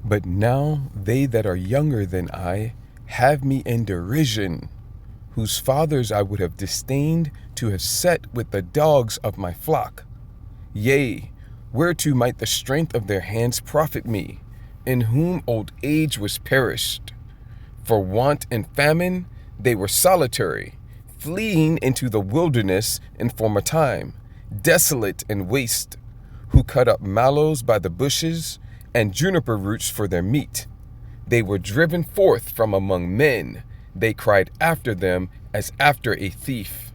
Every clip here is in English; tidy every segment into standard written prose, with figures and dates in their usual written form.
But now they that are younger than I have me in derision, whose fathers I would have disdained to have set with the dogs of my flock. Yea, whereto might the strength of their hands profit me, in whom old age was perished? For want and famine they were solitary, fleeing into the wilderness in former time, desolate and waste, who cut up mallows by the bushes, and juniper roots for their meat. They were driven forth from among men, they cried after them as after a thief.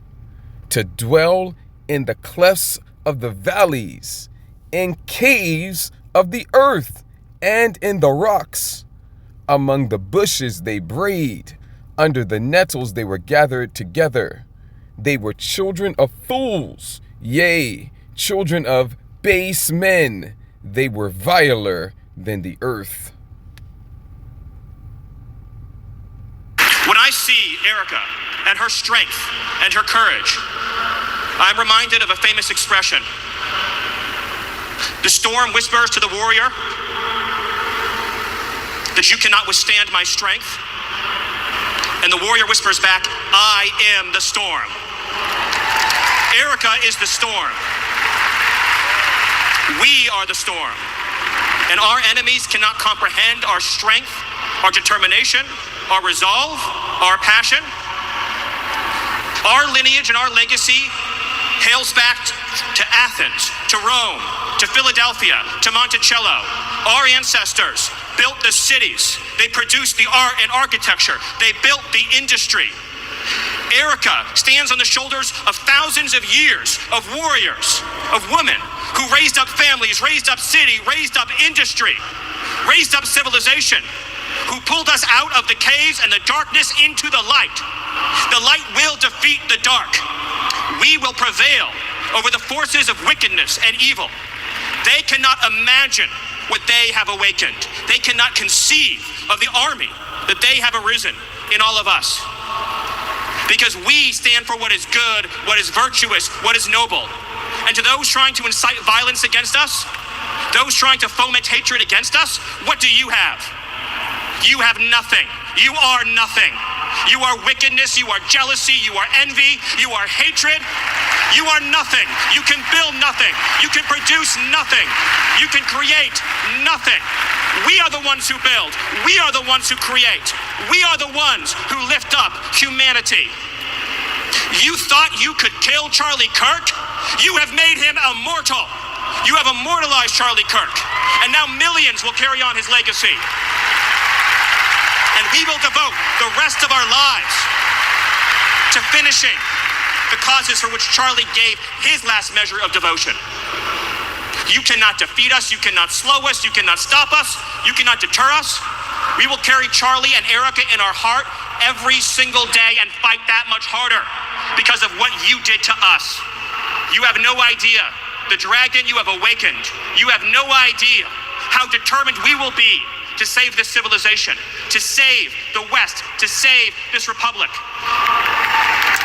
To dwell in the clefts of the valleys, in caves of the earth, and in the rocks. Among the bushes they brayed, under the nettles they were gathered together. They were children of fools, yea, children of base men. They were viler than the earth. When I see Erica and her strength and her courage, I'm reminded of a famous expression. The storm whispers to the warrior that you cannot withstand my strength. And the warrior whispers back, I am the storm. Erica is the storm. We are the storm. And our enemies cannot comprehend our strength, our determination, our resolve, our passion. Our lineage and our legacy hails back to Athens, to Rome, to Philadelphia, to Monticello. Our ancestors built the cities. They produced the art and architecture. They built the industry. Erica stands on the shoulders of thousands of years of warriors, of women who raised up families, raised up city, raised up industry, raised up civilization, who pulled us out of the caves and the darkness into the light. The light will defeat the dark. We will prevail over the forces of wickedness and evil. They cannot imagine what they have awakened. They cannot conceive of the army that they have arisen in all of us. Because we stand for what is good, what is virtuous, what is noble. And to those trying to incite violence against us, those trying to foment hatred against us, what do you have? You have nothing. You are nothing. You are wickedness, you are jealousy, you are envy, you are hatred. You are nothing. You can build nothing. You can produce nothing. You can create nothing. We are the ones who build. We are the ones who create. We are the ones who lift up humanity. You thought you could kill Charlie Kirk? You have made him immortal. You have immortalized Charlie Kirk. And now millions will carry on his legacy. And we will devote the rest of our lives to finishing the causes for which Charlie gave his last measure of devotion. You cannot defeat us. You cannot slow us. You cannot stop us. You cannot deter us. We will carry Charlie and Erica in our heart every single day and fight that much harder because of what you did to us. You have no idea the dragon you have awakened. You have no idea how determined we will be to save this civilization, to save the West, to save this republic.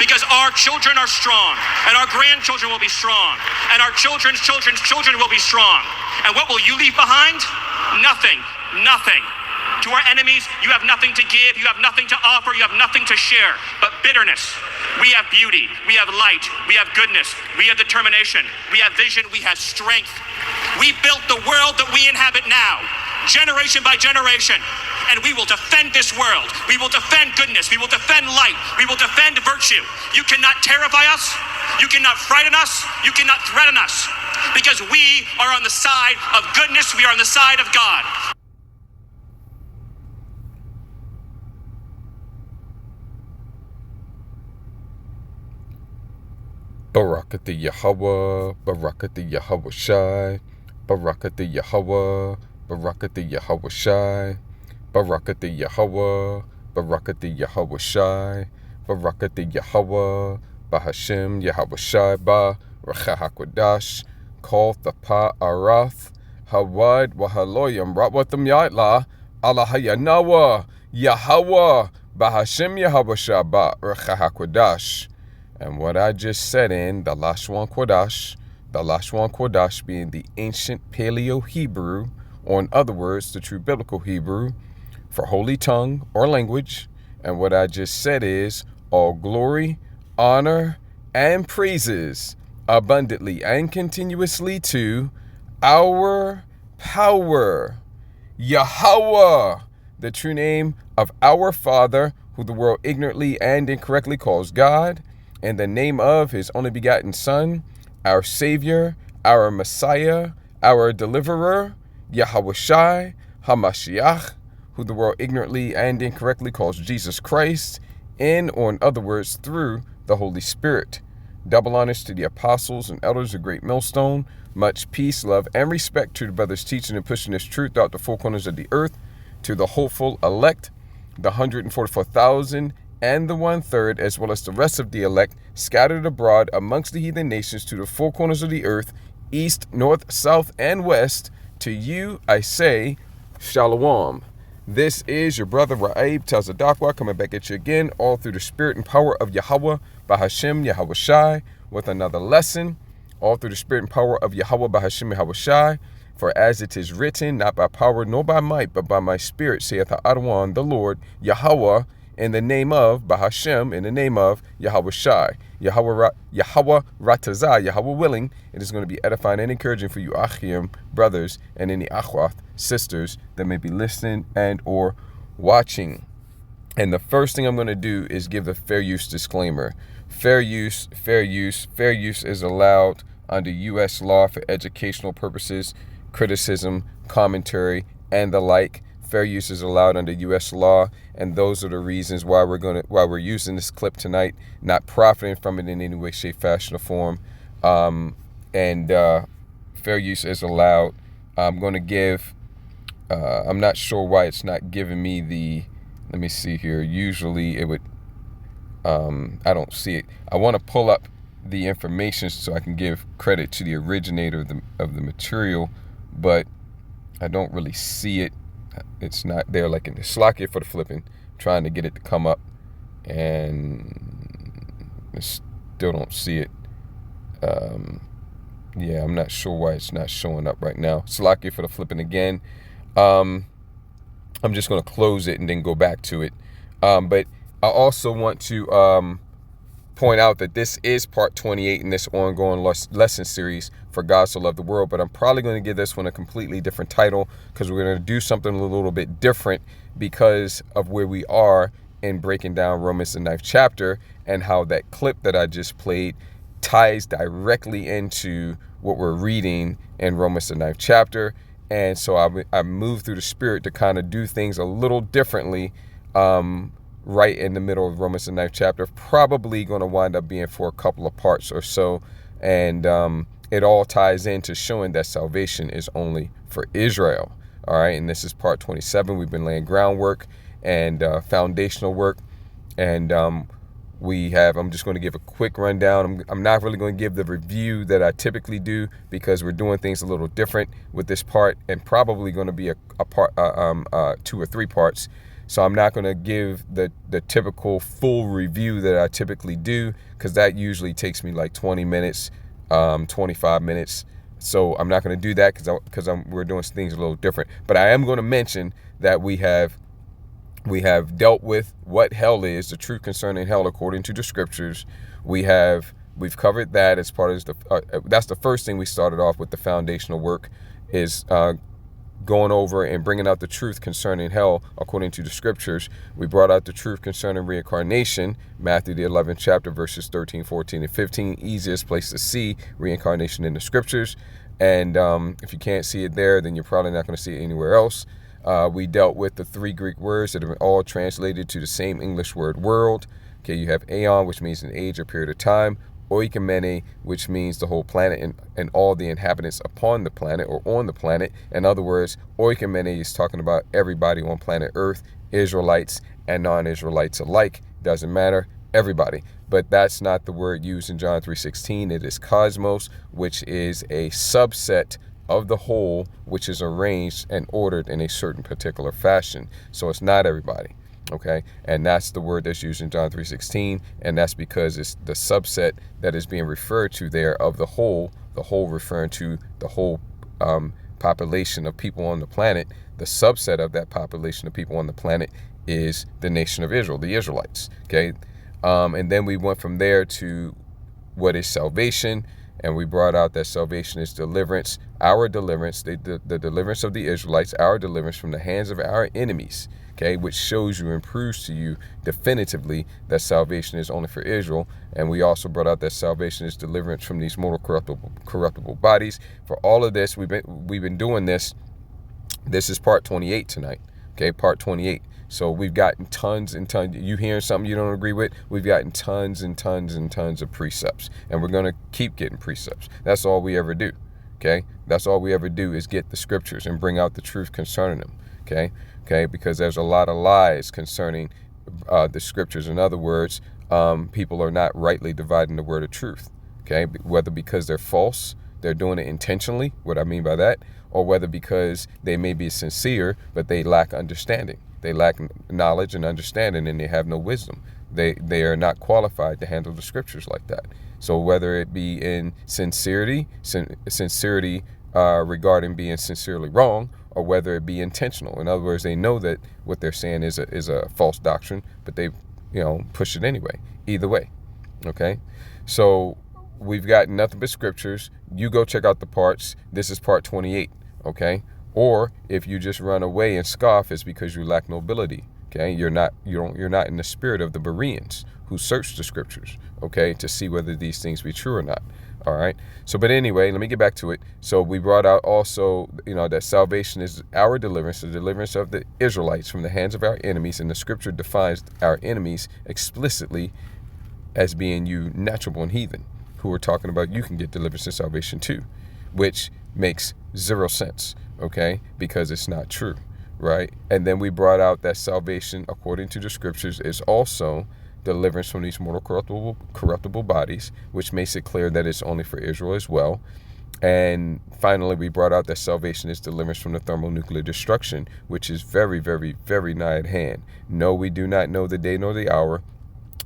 Because our children are strong, and our grandchildren will be strong, and our children's children's children will be strong. And what will you leave behind? Nothing, nothing. To our enemies, you have nothing to give, you have nothing to offer, you have nothing to share, but bitterness. We have beauty, we have light, we have goodness, we have determination, we have vision, we have strength. We built the world that we inhabit now, generation by generation, and we will defend this world. We will defend goodness, we will defend light, we will defend virtue. You cannot terrify us, you cannot frighten us, you cannot threaten us, because we are on the side of goodness, we are on the side of God. Barakatha Yahweh, Barakatha Yahweh Shai, Barakatha Yahweh, Barakatha Yahweh Shai, Barakatha Yahweh, Barakatha Yahweh Shai, Barakatha Yahweh, Bahashem Yahweh Shai Ba, Racha HaKodash, Kol Thapa Arath, Hawad Wahaloyam Ratwatham Yatla, Allah Hayanawa, Yahweh, Bahashem Yahweh Shai Ba, Racha HaKodash. And what I just said in the Lashon Kodash being the ancient Paleo-Hebrew or in other words, the true biblical Hebrew for holy tongue or language. And what I just said is all glory, honor, and praises abundantly and continuously to our power, Yahweh, the true name of our Father, who the world ignorantly and incorrectly calls God, and the name of his only begotten Son, our Savior, our Messiah, our Deliverer, Yahawashi, Hamashiach, who the world ignorantly and incorrectly calls Jesus Christ, in, or in other words, through the Holy Spirit. Double honors to the apostles and elders of Great Millstone. Much peace, love, and respect to the brothers teaching and pushing this truth out the four corners of the earth, to the hopeful elect, the 144,000 and the 1/3, as well as the rest of the elect scattered abroad amongst the heathen nations to the four corners of the earth, east, north, south, and west. To you I say, Shalom. This is your brother Ra'ib Tazadakwa coming back at you again, all through the spirit and power of Yahweh, Bahashem Yahawashi, with another lesson, all through the spirit and power of Yahweh, Bahashem Yahawashi. For as it is written, not by power nor by might, but by my spirit, saith Adonai, the Lord, Yahweh, in the name of Bahashem, in the name of Yahawashi. Yahweh Ratazah, Yahweh willing, it is going to be edifying and encouraging for you, Achim, brothers, and any Achwath, sisters, that may be listening and or watching. And the first thing I'm going to do is give the fair use disclaimer. Fair use is allowed under U.S. law for educational purposes, criticism, commentary, and the like. Fair use is allowed under U.S. law, and those are the reasons why we're using this clip tonight, not profiting from it in any way, shape, fashion, or form. Fair use is allowed. I'm going to give. I'm not sure why it's not giving me the. Let me see here. Usually it would. I don't see it. I want to pull up the information so I can give credit to the originator of the material, but I don't really see it. It's not there, like in the Slack for the flipping, trying to get it to come up, and I still don't see it. Yeah, I'm not sure why it's not showing up right now. Slack for the flipping again. I'm just going to close it and then go back to it. But I also want to point out that this is part 28 in this ongoing lesson series for God So Loved the World, but I'm probably going to give this one a completely different title because we're going to do something a little bit different because of where we are in breaking down Romans the 9th chapter and how that clip that I just played ties directly into what we're reading in Romans the 9th chapter. And so I moved through the spirit to kind of do things a little differently right in the middle of Romans the 9th chapter, probably going to wind up being for a couple of parts or so. And it all ties into showing that salvation is only for Israel. All right. And this is part 27. We've been laying groundwork and foundational work. And I'm just going to give a quick rundown. I'm not really going to give the review that I typically do because we're doing things a little different with this part, and probably going to be a part, 2 or 3 parts. So I'm not going to give the typical full review that I typically do because that usually takes me like 20 minutes, 25 minutes. So I'm not going to do that because we're doing things a little different. But I am going to mention that we have dealt with what hell is, the truth concerning hell according to the scriptures. We've covered that as part of that's the first thing we started off with. The foundational work is going over and bringing out the truth concerning hell according to the scriptures. We brought out the truth concerning reincarnation, Matthew the 11th chapter, verses 13, 14, and 15. Easiest place to see reincarnation in the scriptures. And if you can't see it there, then you're probably not going to see it anywhere else. We dealt with the 3 Greek words that are all translated to the same English word world. Okay, you have aeon, which means an age or period of time. Oikomene, which means the whole planet and all the inhabitants upon the planet or on the planet. In other words, oikomene is talking about everybody on planet Earth, Israelites and non-Israelites alike. Doesn't matter, everybody. But that's not the word used in John 3:16. It is cosmos, which is a subset of the whole, which is arranged and ordered in a certain particular fashion. So it's not everybody. Okay, and that's the word that's used in John 3:16, and that's because it's the subset that is being referred to there of the whole referring to the whole population of people on the planet, the subset of that population of people on the planet is the nation of Israel, the Israelites. Okay. And then we went from there to what is salvation. And we brought out that salvation is deliverance, our deliverance, the deliverance of the Israelites, our deliverance from the hands of our enemies, okay, which shows you and proves to you definitively that salvation is only for Israel. And we also brought out that salvation is deliverance from these mortal corruptible bodies. For all of this, we've been doing this. This is part 28 tonight, okay, part 28. So we've gotten tons and tons. You hearing something you don't agree with? We've gotten tons and tons and tons of precepts. And we're going to keep getting precepts. That's all we ever do. Okay? That's all we ever do is get the scriptures and bring out the truth concerning them. Okay? Okay? Because there's a lot of lies concerning the scriptures. In other words, people are not rightly dividing the word of truth. Okay? Whether because they're false, they're doing it intentionally, what I mean by that, or whether because they may be sincere, but they lack understanding. They lack knowledge and understanding, and they have no wisdom. They are not qualified to handle the scriptures like that. So whether it be in sincerity regarding being sincerely wrong, or whether it be intentional. In other words, they know that what they're saying is a false doctrine, but they push it anyway. Either way, okay. So we've got nothing but scriptures. You go check out the parts. This is part 28, okay. Or if you just run away and scoff, it's because you lack nobility. Okay, you're not in the spirit of the Bereans who searched the scriptures, okay, to see whether these things be true or not. All right. So, but anyway, let me get back to it. So we brought out also, that salvation is our deliverance, the deliverance of the Israelites from the hands of our enemies, and the scripture defines our enemies explicitly as being you natural born heathen, who are talking about you can get deliverance and salvation too, which makes zero sense. Okay, because it's not true, right? And then we brought out that salvation, according to the scriptures, is also deliverance from these mortal corruptible bodies, which makes it clear that it's only for Israel as well. And finally, we brought out that salvation is deliverance from the thermonuclear destruction, which is very, very, very nigh at hand. No, we do not know the day nor the hour,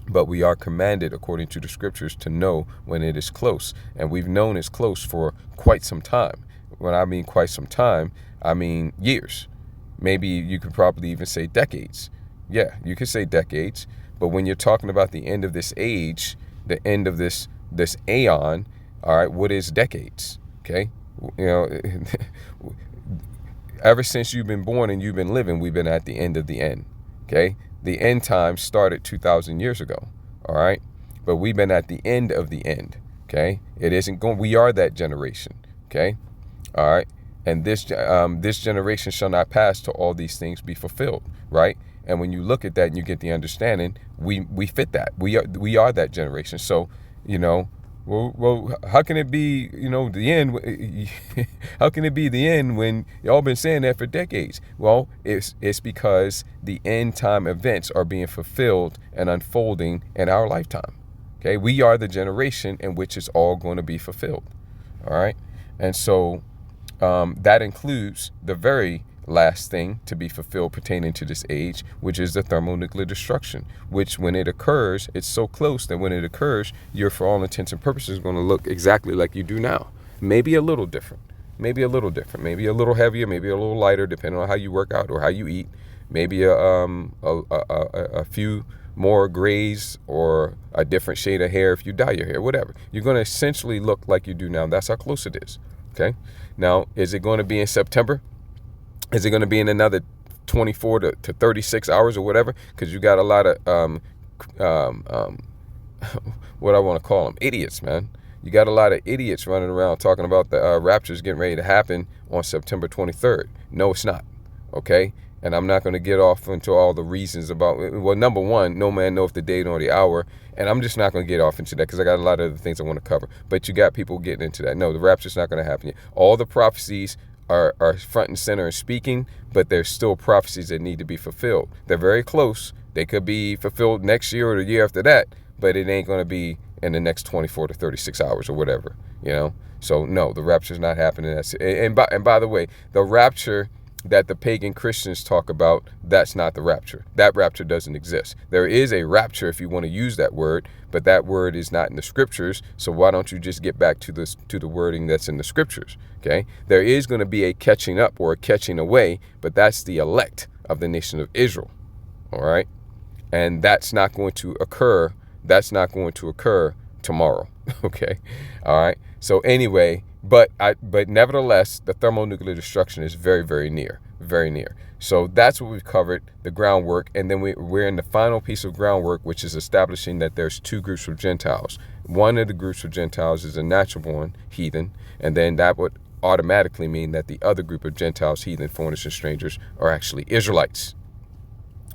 but we are commanded, according to the scriptures, to know when it is close. And we've known it's close for quite some time. When I mean quite some time, I mean years. Maybe you could probably even say decades. Yeah, you could say decades. But when you're talking about the end of this age, the end of this aeon, all right, what is decades? Okay, ever since you've been born and you've been living, we've been at the end of the end. Okay, the end time started 2,000 years ago. All right, but we've been at the end of the end. Okay, it isn't going. We are that generation. Okay. All right. And this generation shall not pass till all these things be fulfilled. Right. And when you look at that and you get the understanding, we fit that. We are that generation. So, well, how can it be, the end? How can it be the end when y'all been saying that for decades? Well, it's because the end time events are being fulfilled and unfolding in our lifetime. Okay. We are the generation in which it's all going to be fulfilled. All right. And so, that includes the very last thing to be fulfilled pertaining to this age, which is the thermonuclear destruction, which when it occurs, it's so close that when it occurs, you're for all intents and purposes going to look exactly like you do now. Maybe a little different, maybe a little heavier, maybe a little lighter, depending on how you work out or how you eat. Maybe a few more grays or a different shade of hair if you dye your hair, whatever. You're going to essentially look like you do now. That's how close it is. Okay. Now, is it going to be in September? Is it going to be in another 24 to 36 hours or whatever? Because you got a lot of, what I want to call them, idiots, man. You got a lot of idiots running around talking about the rapture's getting ready to happen on September 23rd. No, it's not. Okay. And I'm not going to get off into all the reasons about, well, number one, no man knows the day nor the hour. And I'm just not going to get off into that because I got a lot of other things I want to cover. But you got people getting into that. No, the rapture's not going to happen yet. All the prophecies are front and center and speaking, but there's still prophecies that need to be fulfilled. They're very close. They could be fulfilled next year or the year after that, but it ain't going to be in the next 24 to 36 hours or whatever, So no, the rapture's not happening. And by the way, the rapture that the pagan Christians talk about, that's not the rapture. That rapture doesn't exist. There is a rapture, if you want to use that word, but that word is not in the scriptures. So why don't you just get back to the wording that's in the scriptures? Okay, there is going to be a catching up or a catching away, but that's the elect of the nation of Israel. All right, and that's not going to occur. That's not going to occur tomorrow. Okay, all right. So anyway, but nevertheless, the thermonuclear destruction is very, very near, very near. So that's what we've covered, the groundwork, and then we're in the final piece of groundwork, which is establishing that there's two groups of Gentiles. One of the groups of Gentiles is a natural-born heathen, and then that would automatically mean that the other group of Gentiles, heathen, foreigners, and strangers, are actually Israelites.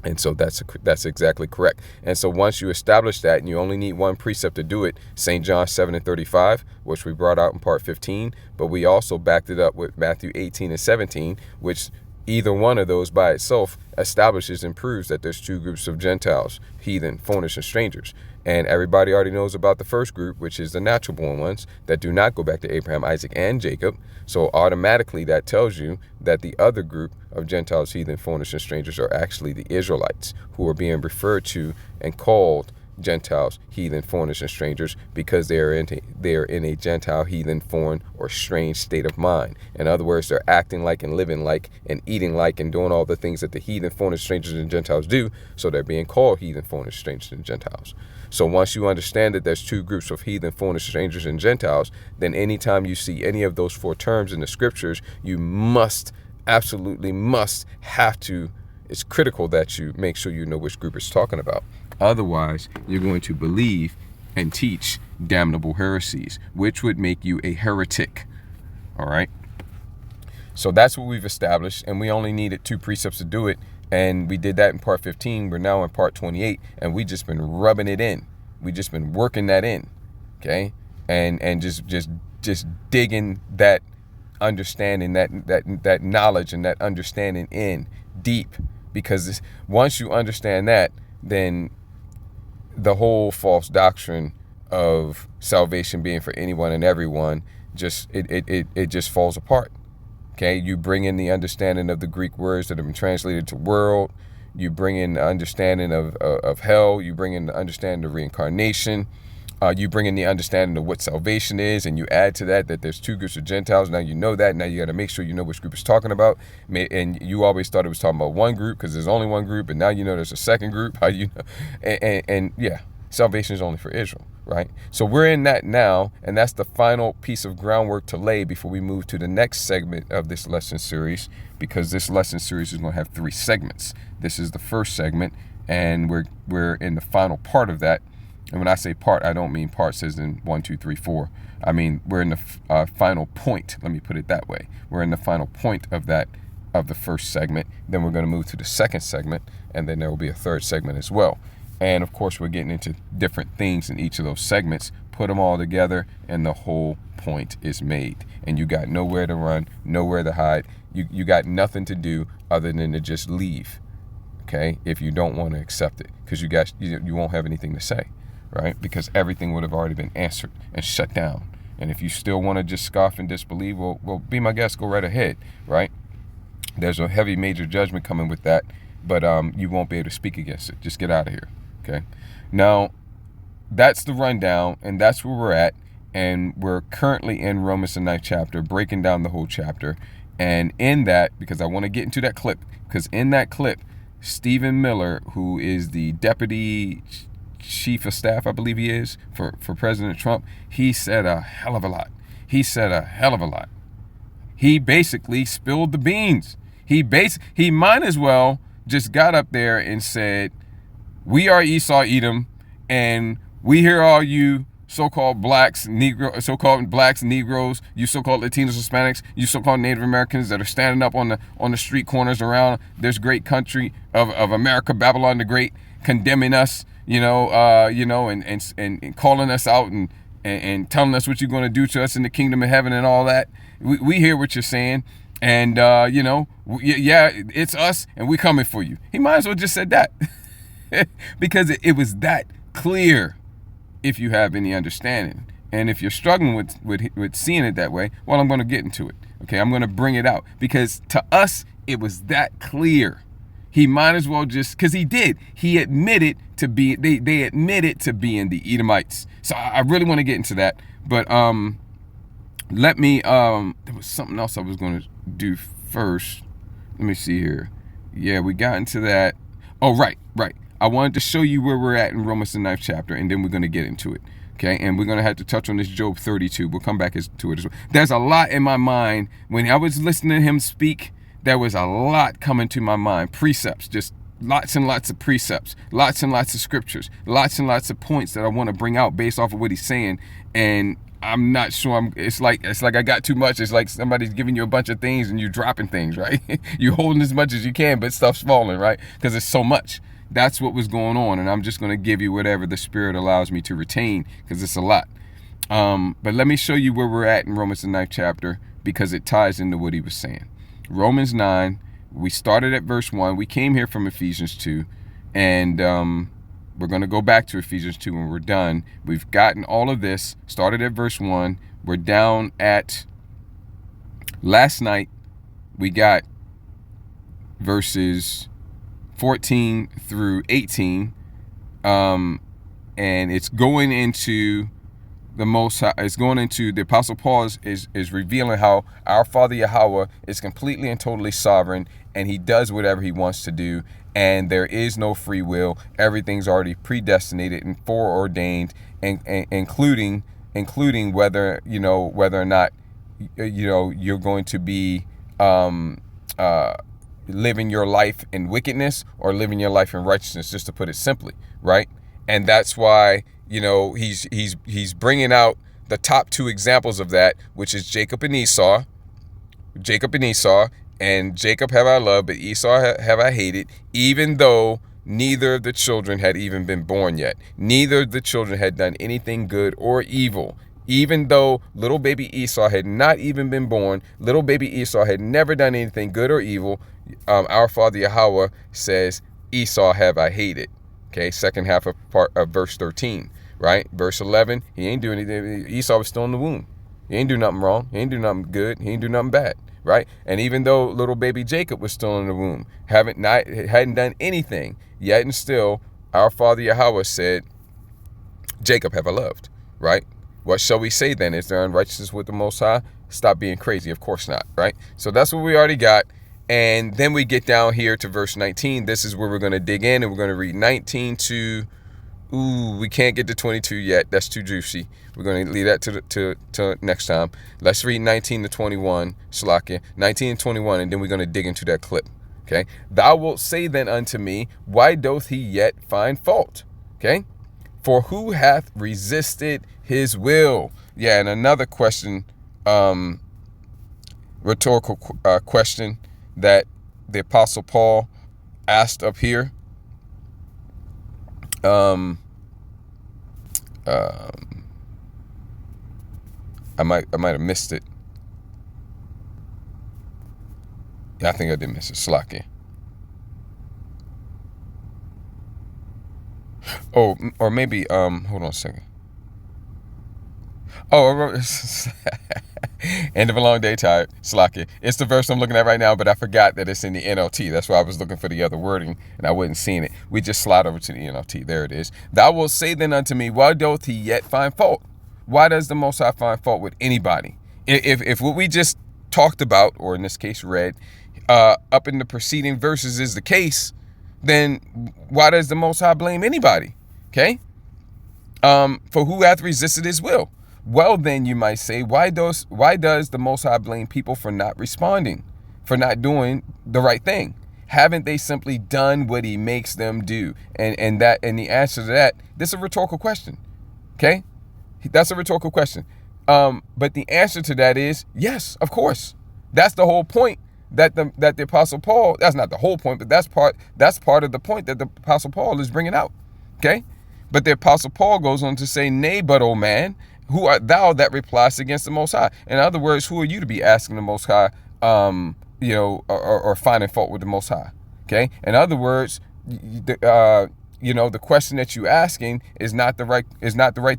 And so that's exactly correct. And so once you establish that, and you only need one precept to do it, St. John 7:35, which we brought out in part 15, but we also backed it up with Matthew 18:17, which either one of those by itself establishes and proves that there's two groups of Gentiles, heathen, foreigners, and strangers. And everybody already knows about the first group, which is the natural born ones that do not go back to Abraham, Isaac, and Jacob. So automatically that tells you that the other group of Gentiles, heathen, foreigners, and strangers are actually the Israelites, who are being referred to and called Gentiles, heathen, foreigners, and strangers because they are in a Gentile, heathen, foreign, or strange state of mind. In other words, they're acting like and living like and eating like and doing all the things that the heathen, foreigners, strangers, and Gentiles do. So they're being called heathen, foreigners, strangers, and Gentiles. So once you understand that there's two groups of heathen, foreigners, strangers, and Gentiles, then anytime you see any of those four terms in the scriptures, you must, absolutely must, have to, it's critical that you make sure you know which group it's talking about. Otherwise, you're going to believe and teach damnable heresies, which would make you a heretic. All right. So that's what we've established, and we only needed two precepts to do it. And we did that in part 15. We're now in part 28, and we just been rubbing it in. We just been working that in. Okay. And just digging that understanding, that knowledge and that understanding in deep, because once you understand that, then the whole false doctrine of salvation being for anyone and everyone just just falls apart. Okay, you bring in the understanding of the Greek words that have been translated to world. You bring in the understanding of hell. You bring in the understanding of reincarnation. You bring in the understanding of what salvation is, and you add to that there's two groups of Gentiles. Now you know that. Now you got to make sure you know which group it's talking about. And you always thought it was talking about one group because there's only one group, and now you know there's a second group. How you know? And yeah, salvation is only for Israel, right? So we're in that now, and that's the final piece of groundwork to lay before we move to the next segment of this lesson series, because this lesson series is going to have 3 segments. This is the first segment, and we're in the final part of that. And when I say part, I don't mean parts as in 1, 2, 3, 4. I mean, we're in the final point. Let me put it that way. We're in the final point of the first segment. Then we're going to move to the second segment, and then there will be a third segment as well. And of course, we're getting into different things in each of those segments. Put them all together, and the whole point is made. And you got nowhere to run, nowhere to hide. You got nothing to do other than to just leave. Okay, if you don't want to accept it, because you won't have anything to say. Right? Because everything would have already been answered and shut down. And if you still want to just scoff and disbelieve, well, be my guest, go right ahead, right? There's a heavy major judgment coming with that, but you won't be able to speak against it. Just get out of here, okay? Now, that's the rundown, and that's where we're at, and we're currently in Romans the 9th chapter, breaking down the whole chapter. And in that, because I want to get into that clip, because in that clip, Stephen Miller, who is the deputy chief of staff, I believe he is, for President Trump, he said a hell of a lot. He basically spilled the beans. He might as well just got up there and said, we are Esau, Edom, and we hear all you so-called blacks, Negroes, you so-called Latinos, Hispanics, you so-called Native Americans that are standing up on the street corners around this great country of America, Babylon the Great, condemning us, and calling us out and telling us what you're going to do to us in the kingdom of heaven and all that. We hear what you're saying, and it's us, and we're coming for you. He might as well just said that, because it was that clear. If you have any understanding, and if you're struggling with seeing it that way, well, I'm going to get into it. Okay, I'm going to bring it out, because to us It was that clear. He might as well just, because he did. He admitted to be, they admitted to being the Edomites. So I really want to get into that. But let me, there was something else I was going to do first. Let me see here. Yeah, we got into that. Oh, right. I wanted to show you where we're at in Romans the 9th chapter, and then we're going to get into it. Okay, and we're going to have to touch on this Job 32. We'll come back to it as well. There's a lot in my mind. When I was listening to him speak, there was a lot coming to my mind. Precepts, just lots and lots of precepts, lots and lots of scriptures, lots and lots of points that I want to bring out based off of what he's saying. And I'm not sure. It's like I got too much. It's like somebody's giving you a bunch of things and you're dropping things, right? You're holding as much as you can, but stuff's falling, right? Because it's so much. That's what was going on, and I'm just going to give you whatever the Spirit allows me to retain, because it's a lot. But let me show you where we're at in Romans the 9th chapter, because it ties into what he was saying. Romans 9, we started at verse 1. We came here from Ephesians 2, and we're going to go back to Ephesians 2 when we're done. We've gotten all of this, started at verse 1. We're down at, last night, we got verses 14 through 18, and it's going into the Most High. It's going into the Apostle Paul is revealing how our Father Yahweh is completely and totally sovereign, and he does whatever he wants to do, and there is no free will. Everything's already predestinated and foreordained, and including whether or not you're going to be living your life in wickedness or living your life in righteousness, just to put it simply, right? And that's why, he's bringing out the top two examples of that, which is Jacob and Esau. And Jacob have I loved, but Esau have I hated, even though neither of the children had even been born yet. Neither of the children had done anything good or evil. Even though little baby Esau had not even been born, little baby Esau had never done anything good or evil, our Father Yahweh says, Esau have I hated. Okay, second half of verse 13, right? Verse 11, he ain't doing anything. Esau was still in the womb. He ain't do nothing wrong. He ain't do nothing good. He ain't do nothing bad, right? And even though little baby Jacob was still in the womb, hadn't done anything, yet and still, our Father Yahweh said, Jacob have I loved, right? What shall we say then? Is there unrighteousness with the Most High? Stop being crazy. Of course not, right? So that's what we already got. And then we get down here to verse 19. This is where we're going to dig in, and we're going to read 19 to, we can't get to 22 yet. That's too juicy. We're going to leave that to next time. Let's read 19 to 21, Shalakia. 19 and 21, and then we're going to dig into that clip, okay? Thou wilt say then unto me, why doth he yet find fault? Okay? For who hath resisted his will? Yeah, and another question, rhetorical question that the Apostle Paul asked up here. I might have missed it. Yeah, I think I did miss it. Slaki. Oh, or maybe hold on a second. Oh, end of a long day, tired. Slaki. It's the verse I'm looking at right now, but I forgot that it's in the NLT. That's why I was looking for the other wording, and I wasn't seeing it. We just slide over to the NLT. There it is. Thou wilt say then unto me, why doth he yet find fault? Why does the Most High find fault with anybody? If what we just talked about, or in this case read, up in the preceding verses is the case, then why does the Most High blame anybody? Okay? For who hath resisted his will? Well, then you might say, why does the Most High blame people for not responding, for not doing the right thing? Haven't they simply done what he makes them do? And the answer to that, this is a rhetorical question. Okay? That's a rhetorical question. But the answer to that is yes, of course. That's the whole point that the Apostle Paul, that's not the whole point, but that's part of the point that the Apostle Paul is bringing out. Okay? But the Apostle Paul goes on to say, nay, but, O man, who art thou that replies against the Most High? In other words, who are you to be asking the Most High, or finding fault with the Most High? Okay. In other words, the question that you're asking is not the right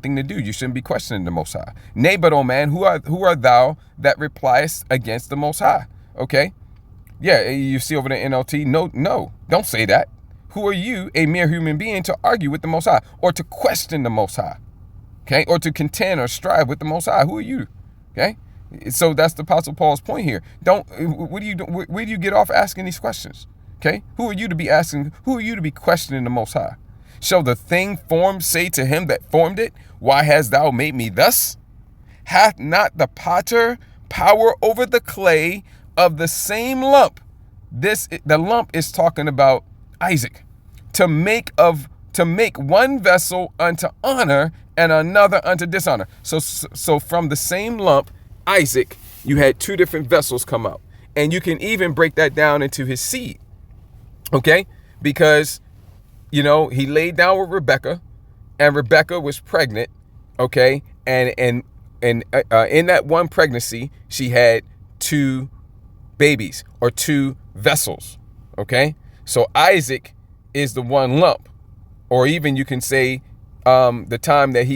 thing to do. You shouldn't be questioning the Most High. Nay, but, O man, who are thou that repliest against the Most High? Okay. Yeah, you see over the NLT. No, don't say that. Who are you, a mere human being, to argue with the Most High or to question the Most High? Okay, or to contend or strive with the Most High. Who are you? Okay, so that's the Apostle Paul's point here. What do you do? Where do you get off asking these questions? Okay, who are you to be asking? Who are you to be questioning the Most High? Shall the thing formed say to him that formed it, why hast thou made me thus? Hath not the potter power over the clay of the same lump? The lump is talking about Isaac, to make one vessel unto honor and another unto dishonor. So from the same lump, Isaac, you had two different vessels come out. And you can even break that down into his seed. Okay? Because, he laid down with Rebekah, and Rebekah was pregnant. Okay? And in that one pregnancy, she had two babies or two vessels. Okay? So Isaac is the one lump, or even you can say the time that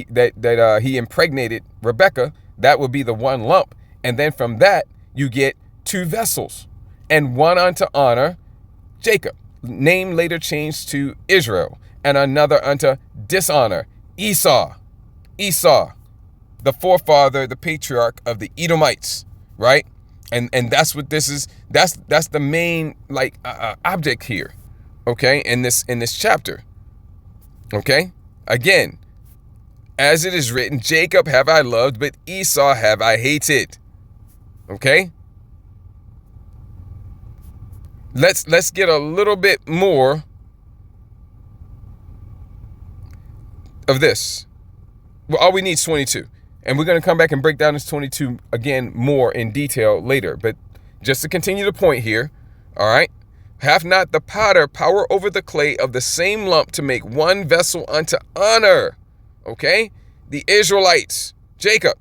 he impregnated Rebekah, that would be the one lump, and then from that you get two vessels, and one unto honor, Jacob, name later changed to Israel, and another unto dishonor, Esau, the forefather, the patriarch of the Edomites, right? And that's what this is. That's the main object here, okay? In this chapter, okay. Again, as it is written, Jacob have I loved, but Esau have I hated. Okay. Let's get a little bit more of this. Well, all we need is 22. And we're going to come back and break down this 22 again more in detail later. But just to continue the point here, all right? Have not the potter power over the clay of the same lump to make one vessel unto honor? Okay? The Israelites, Jacob.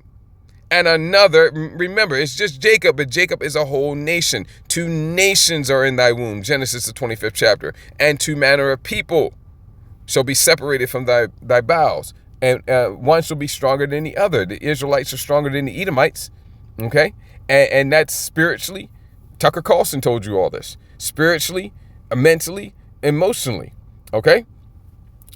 And another, remember, it's just Jacob, but Jacob is a whole nation. 2 nations are in thy womb, Genesis the 25th chapter. And 2 manner of people shall be separated from thy bowels. And one shall be stronger than the other. The Israelites are stronger than the Edomites. Okay? And that's spiritually. Tucker Carlson told you all this. Spiritually, mentally, emotionally. Okay?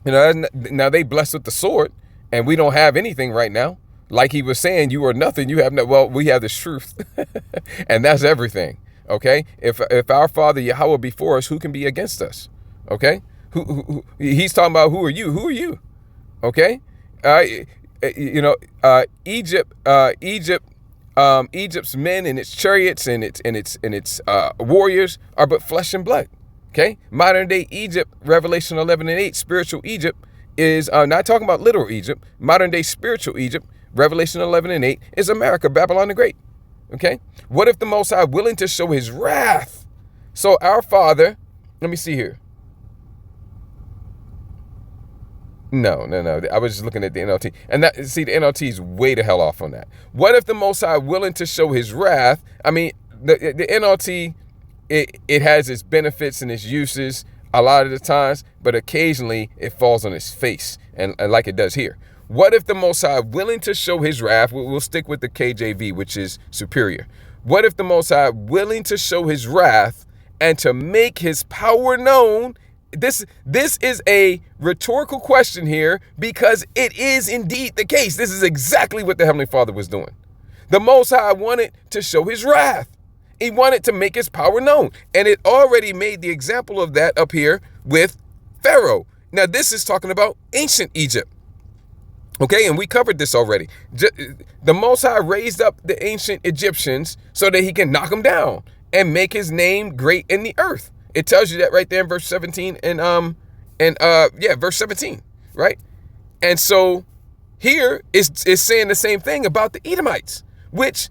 Now they blessed with the sword, and we don't have anything right now. Like he was saying, you are nothing. You have no. Well, we have this truth, and that's everything. Okay? If our Father Yahweh be for us, who can be against us? Okay? Who he's talking about? Who are you? Who are you? Okay? Egypt's men and its chariots and its warriors are but flesh and blood. Okay, modern day Egypt, Revelation 11:8, spiritual Egypt is not talking about literal Egypt. Modern day spiritual Egypt, Revelation 11:8, is America, Babylon the Great. Okay, what if the Most High willing to show His wrath? So our Father, let me see here. No. I was just looking at the NLT. And the NLT is way the hell off on that. What if the Most High willing to show His wrath? I mean, the NLT, it has its benefits and its uses a lot of the times, but occasionally it falls on its face, and like it does here. What if the Most High willing to show His wrath? We'll stick with the KJV, which is superior. What if the Most High willing to show His wrath and to make His power known? This is a rhetorical question here, because it is indeed the case. This is exactly what the Heavenly Father was doing. The Most High wanted to show His wrath. He wanted to make His power known. And it already made the example of that up here with Pharaoh. Now, this is talking about ancient Egypt. Okay, and we covered this already. The Most High raised up the ancient Egyptians so that He can knock them down and make His name great in the earth. It tells you that right there in verse 17 verse 17, right? And so here is saying the same thing about the Edomites, which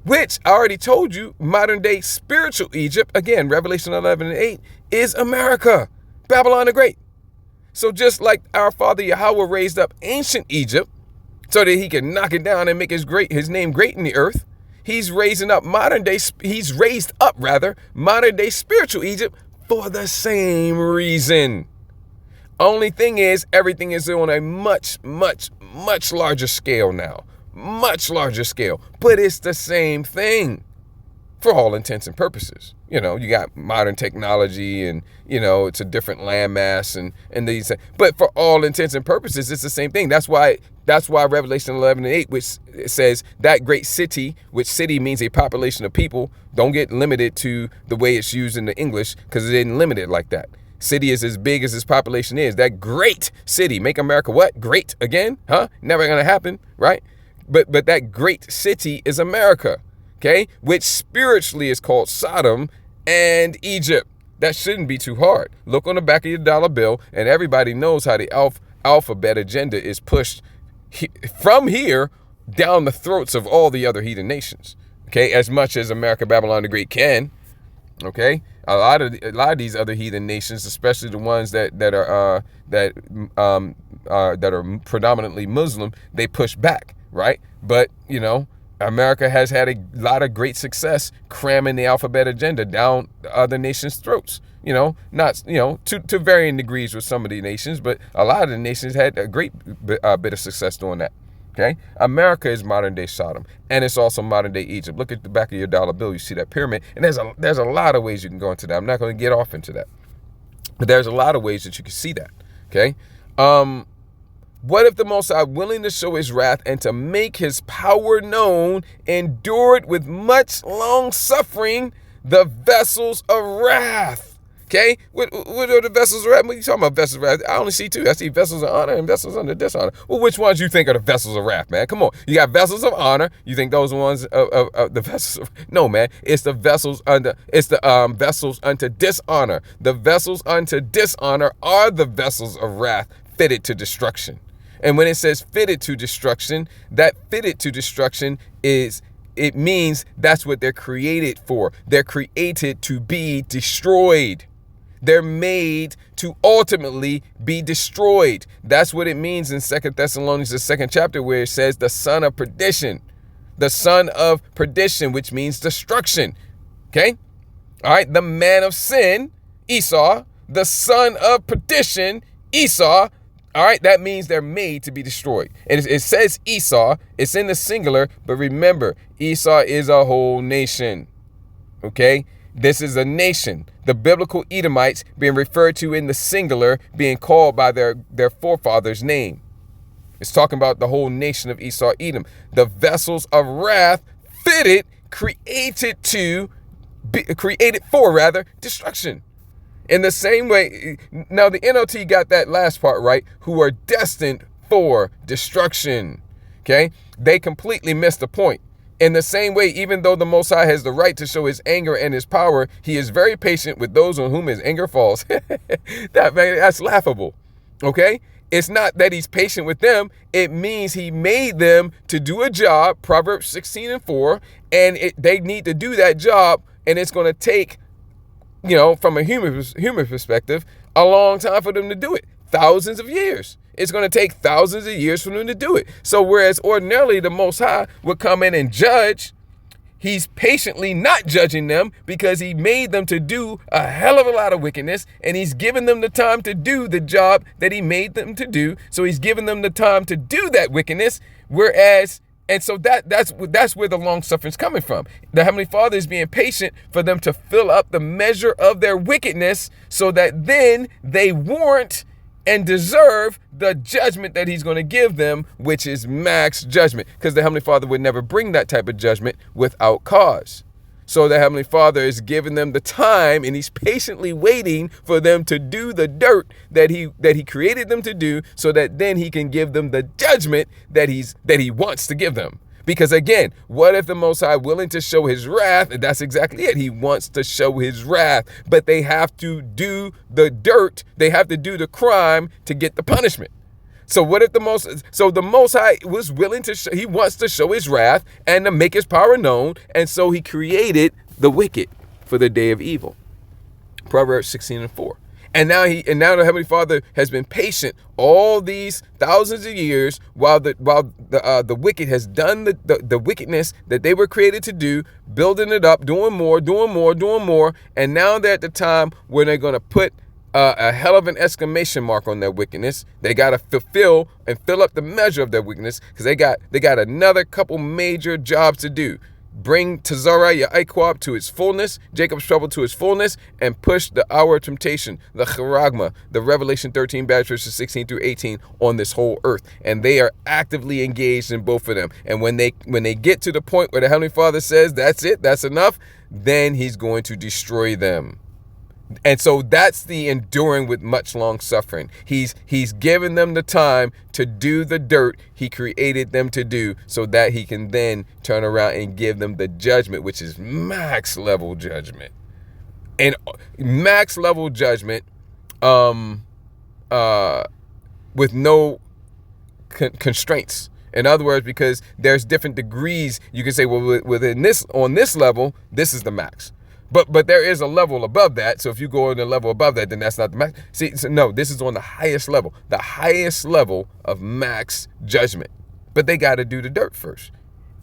I already told you, modern day spiritual Egypt, again, Revelation 11:8, is America, Babylon the Great. So just like our Father Yahweh raised up ancient Egypt so that He can knock it down and make His name great in the earth, He's raised up modern day spiritual Egypt for the same reason. Only thing is, everything is on a much, much, much larger scale now. Much larger scale. But it's the same thing for all intents and purposes. You know, you got modern technology and, you know, it's a different landmass and these, but for all intents and purposes, it's the same thing. That's why Revelation 11:8, which says that great city, which city means a population of people, don't get limited to the way it's used in the English, because it didn't limit it like that. City is as big as its population is. That great city, make America what? Great again? Huh? Never gonna happen, right? But that great city is America, okay? Which spiritually is called Sodom and Egypt. That shouldn't be too hard. Look on the back of your dollar bill, and everybody knows how the alphabet agenda is pushed from here down the throats of all the other heathen nations, okay? As much as America, Babylon the Great can, okay? A lot of these other heathen nations, especially the ones that are predominantly Muslim, they push back, right? But you know, America has had a lot of great success cramming the alphabet agenda down other nations' throats. You know, not, you know, to varying degrees with some of the nations, but a lot of the nations had a great bit of success doing that. Okay, America is modern day Sodom, and it's also modern day Egypt. Look at the back of your dollar bill; you see that pyramid, and there's a lot of ways you can go into that. I'm not going to get off into that, but there's a lot of ways that you can see that. Okay, what if the Most High, willing to show His wrath and to make His power known, endured with much long suffering the vessels of wrath? Okay, what are the vessels of wrath? What are you talking about, vessels of wrath? I only see two. I see vessels of honor and vessels under dishonor. Well, which ones you think are the vessels of wrath, man? Come on. You got vessels of honor. You think those ones of the vessels of... No, man. It's the vessels under... It's the vessels unto dishonor. The vessels unto dishonor are the vessels of wrath fitted to destruction. And when it says fitted to destruction, that fitted to destruction is... It means that's what they're created for. They're created to be destroyed. They're made to ultimately be destroyed. That's what it means in 2 Thessalonians, the 2nd chapter, where it says the son of perdition. The son of perdition, which means destruction. Okay? All right. The man of sin, Esau. The son of perdition, Esau. All right. That means they're made to be destroyed. And it says Esau. It's in the singular. But remember, Esau is a whole nation. Okay? This is a nation. The biblical Edomites being referred to in the singular, being called by their forefather's name. It's talking about the whole nation of Esau, Edom. The vessels of wrath fitted, created for destruction. In the same way, now the NLT got that last part right, who are destined for destruction. Okay? They completely missed the point. In the same way, even though the Most High has the right to show His anger and His power, He is very patient with those on whom His anger falls. That's laughable. Okay? It's not that He's patient with them. It means He made them to do a job, Proverbs 16:4, and they need to do that job, and it's going to take, you know, from a human perspective, a long time for them to do it. Thousands of years. It's going to take thousands of years for them to do it. So whereas ordinarily the Most High would come in and judge, He's patiently not judging them because He made them to do a hell of a lot of wickedness, and He's given them the time to do the job that He made them to do. So He's given them the time to do that wickedness. And so that's where the long suffering's coming from. The Heavenly Father is being patient for them to fill up the measure of their wickedness so that then they warrant and deserve the judgment that He's going to give them, which is max judgment, because the Heavenly Father would never bring that type of judgment without cause. So the Heavenly Father is giving them the time, and He's patiently waiting for them to do the dirt that he created them to do, so that then He can give them the judgment that He wants to give them. Because again, what if the Most High willing to show His wrath? And that's exactly it. He wants to show His wrath, but they have to do the dirt. They have to do the crime to get the punishment. So what if the Most High was willing to He wants to show His wrath and to make His power known, and so He created the wicked for the day of evil. Proverbs 16:4. And now the Heavenly Father has been patient all these thousands of years while the wicked has done the wickedness that they were created to do, building it up, doing more. And now they're at the time where they're going to put a hell of an exclamation mark on their wickedness. They got to fulfill and fill up the measure of their wickedness, because they got another couple major jobs to do. bring Tazara Ya'iqab to its fullness, Jacob's trouble to its fullness, and push the hour of temptation, the charagma, the Revelation 13 verses 16 through 18 on this whole earth. And they are actively engaged in both of them. And when they get to the point where the Heavenly Father says, that's it, that's enough, then he's going to destroy them. And so that's the enduring with much long suffering. He's given them the time to do the dirt he created them to do, so that he can then turn around and give them the judgment, which is max level judgment. And max level judgment with no constraints. In other words, because there's different degrees, you can say, well, within this, on this level, this is the max. But there is a level above that. So if you go on a level above that, then that's not the max. See, so no, this is on the highest level of max judgment. But they got to do the dirt first.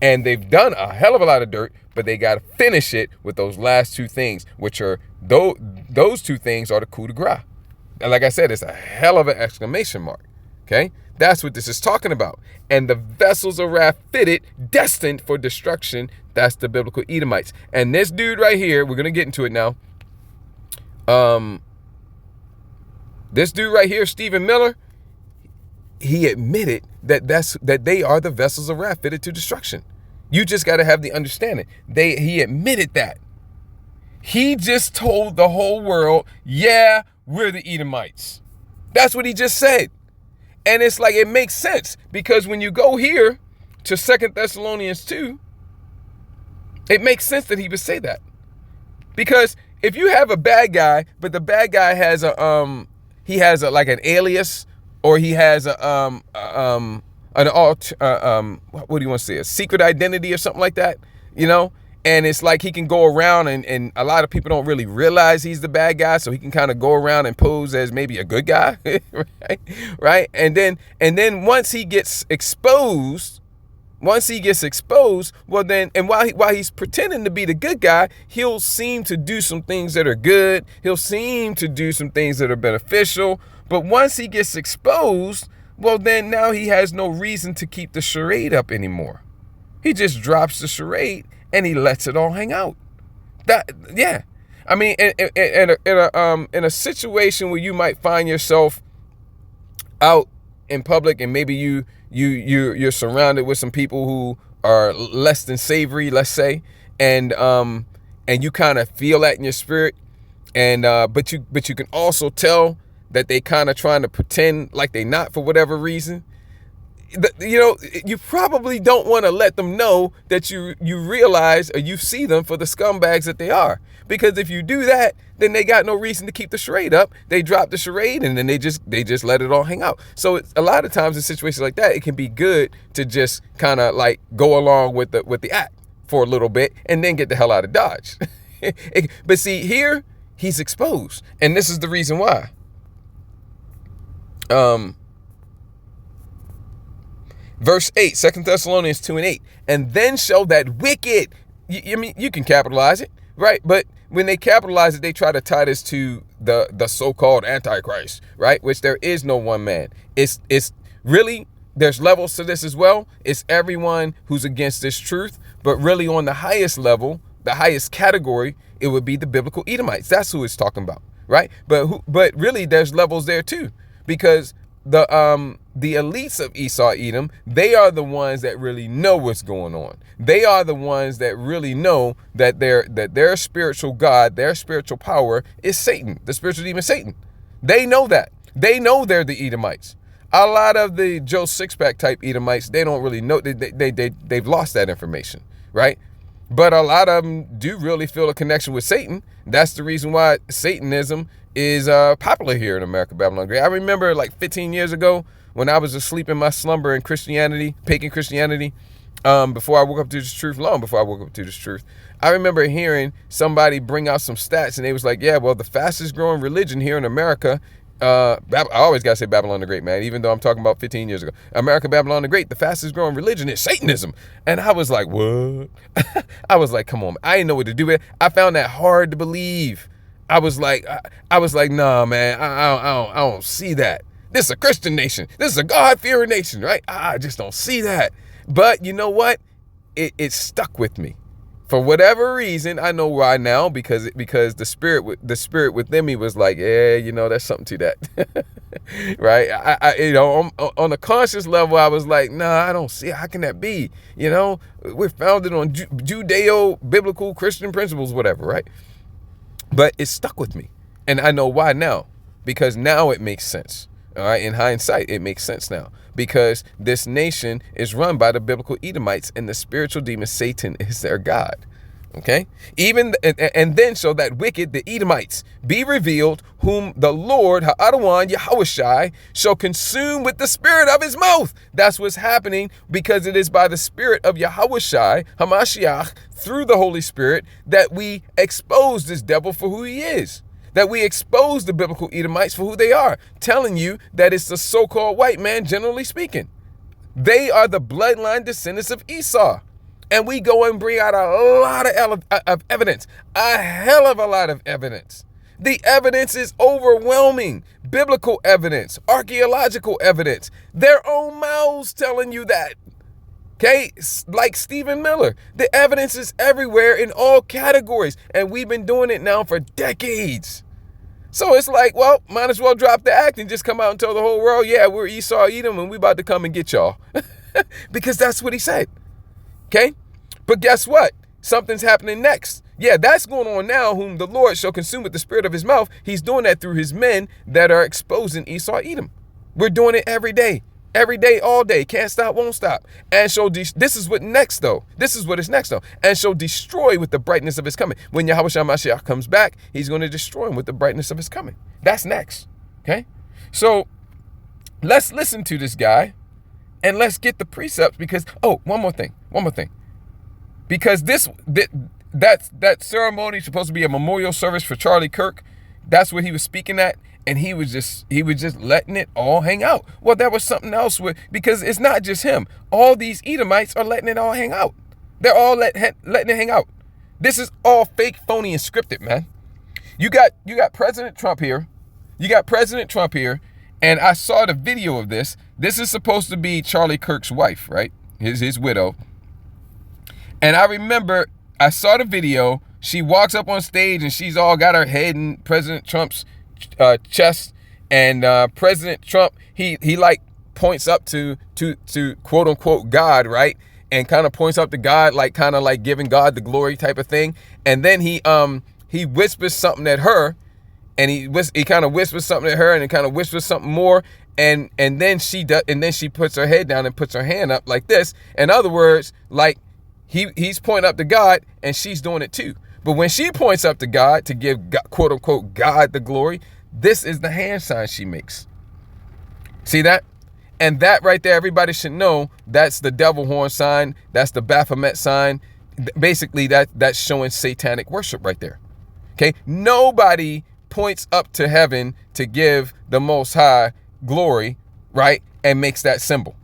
And they've done a hell of a lot of dirt, but they got to finish it with those last two things, which are, those two things are the coup de grace. And like I said, it's a hell of an exclamation mark. Okay? That's what this is talking about. And the vessels of wrath fitted, destined for destruction. That's the biblical Edomites. And this dude right here, we're going to get into it now. This dude right here, Stephen Miller, he admitted that they are the vessels of wrath fitted to destruction. You just got to have the understanding. He admitted that. He just told the whole world, yeah, we're the Edomites. That's what he just said. And it's like, it makes sense, because when you go here to 2 Thessalonians 2, it makes sense that he would say that. Because if you have a bad guy, but the bad guy has like an alias, or he has what do you want to say, a secret identity or something like that, you know? And it's like he can go around and a lot of people don't really realize he's the bad guy. So he can kind of go around and pose as maybe a good guy. Right. And then once he gets exposed, well then, and while he's pretending to be the good guy, he'll seem to do some things that are good. He'll seem to do some things that are beneficial. But once he gets exposed, well, then now he has no reason to keep the charade up anymore. He just drops the charade and he lets it all hang out. Yeah. I mean, in a situation where you might find yourself out in public, and maybe you're surrounded with some people who are less than savory, let's say, and you kind of feel that in your spirit, and but you can also tell that they kind of trying to pretend like they not for whatever reason. You know, you probably don't want to let them know that you realize, or you see them for the scumbags that they are. Because if you do that, then they got no reason to keep the charade up. They drop the charade and then they just let it all hang out. So a lot of times in situations like that, it can be good to just kind of like go along with the act for a little bit and then get the hell out of Dodge. But see, here he's exposed, and this is the reason why. Verse 8, 2 Thessalonians 2:8, and then shall that wicked, I mean, you can capitalize it, right? But when they capitalize it, they try to tie this to the so-called Antichrist, right? Which there is no one man. It's really, there's levels to this as well. It's everyone who's against this truth, but really on the highest level, the highest category, it would be the biblical Edomites. That's who it's talking about, right? But really there's levels there too, because the elites of Esau Edom, they are the ones that really know what's going on. They are the ones that really know that their spiritual God, their spiritual power is Satan, the spiritual demon Satan. They know that. They know they're the Edomites. A lot of the Joe Sixpack type Edomites, they don't really know. They've lost that information, right? But a lot of them do really feel a connection with Satan. That's the reason why Satanism is popular here in America, Babylon the Great. I remember like 15 years ago when I was asleep in my slumber in Christianity, pagan Christianity, before I woke up to this truth, long before I woke up to this truth, I remember hearing somebody bring out some stats, and they was like, yeah, well, the fastest growing religion here in America, I always got to say Babylon the Great, man, even though I'm talking about 15 years ago. America, Babylon the Great, the fastest growing religion is Satanism. And I was like, what? I was like, come on, I didn't know what to do with it. I found that hard to believe. I was like, nah, man, I don't see that. This is a Christian nation. This is a God-fearing nation, right? I just don't see that. But you know what? It stuck with me. For whatever reason, I know why now, because the spirit within me was like, yeah, you know, there's something to that. Right? I you know, on a conscious level, I was like, nah, I don't see it. How can that be? You know, we're founded on Judeo-biblical Christian principles, whatever, right? But it stuck with me. And I know why now, because now it makes sense. All right. In hindsight, it makes sense now, because this nation is run by the biblical Edomites, and the spiritual demon Satan is their God. Okay. And then so that wicked, the Edomites, be revealed, whom the Lord, Ha'adawan, Yahushai, shall consume with the spirit of his mouth. That's what's happening, because it is by the spirit of Yahushai, Hamashiach, through the Holy Spirit, that we expose this devil for who he is. That we expose the biblical Edomites for who they are, telling you that it's the so-called white man, generally speaking. They are the bloodline descendants of Esau. And we go and bring out a lot of evidence, a hell of a lot of evidence. The evidence is overwhelming. Biblical evidence, archaeological evidence, their own mouths telling you that. Okay, like Stephen Miller, the evidence is everywhere in all categories, and we've been doing it now for decades. So it's like, well, might as well drop the act and just come out and tell the whole world, yeah, we're Esau, Edom, and we about to come and get y'all. Because that's what he said. Okay? But guess what? Something's happening next. Yeah, that's going on now, whom the Lord shall consume with the spirit of his mouth. He's doing that through his men that are exposing Esau, Edom. We're doing it every day. Every day, all day. Can't stop, won't stop. And shall this is what next, though. This is what is next, though. And shall destroy with the brightness of his coming. When Yahushua Mashiach comes back, he's going to destroy him with the brightness of his coming. That's next. Okay? So let's listen to this guy and let's get the precepts, because, oh, one more thing. Because that ceremony is supposed to be a memorial service for Charlie Kirk. That's what he was speaking at. And he was just letting it all hang out. Well, there was something else because it's not just him. All these Edomites are letting it all hang out. They're all letting it hang out. This is all fake, phony, and scripted, man. You got President Trump here. And I saw the video of this. This is supposed to be Charlie Kirk's wife, right? His widow. And I remember I saw the video. She walks up on stage and she's all got her head in President Trump's chest, and President Trump he like points up to quote unquote God, right? And kind of points up to God, like kind of like giving God the glory type of thing. And then he whispers something at her, and he kind of whispers something at her, and it kind of whispers something more, and then she puts her head down and puts her hand up like this. In other words, like he's pointing up to God, and she's doing it too. But when she points up to God to give God, quote unquote God the glory, this is the hand sign she makes. See that? And that right there, everybody should know, that's the devil horn sign. That's the Baphomet sign. Basically, that's showing satanic worship right there. Okay? Nobody points up to heaven to give the Most High glory, right? And makes that symbol.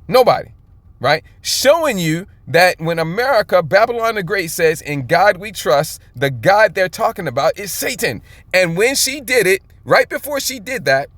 Nobody. Right? Showing you that when America, Babylon the Great, says, in God we trust, the God they're talking about is Satan. And when she did it, right before she did that,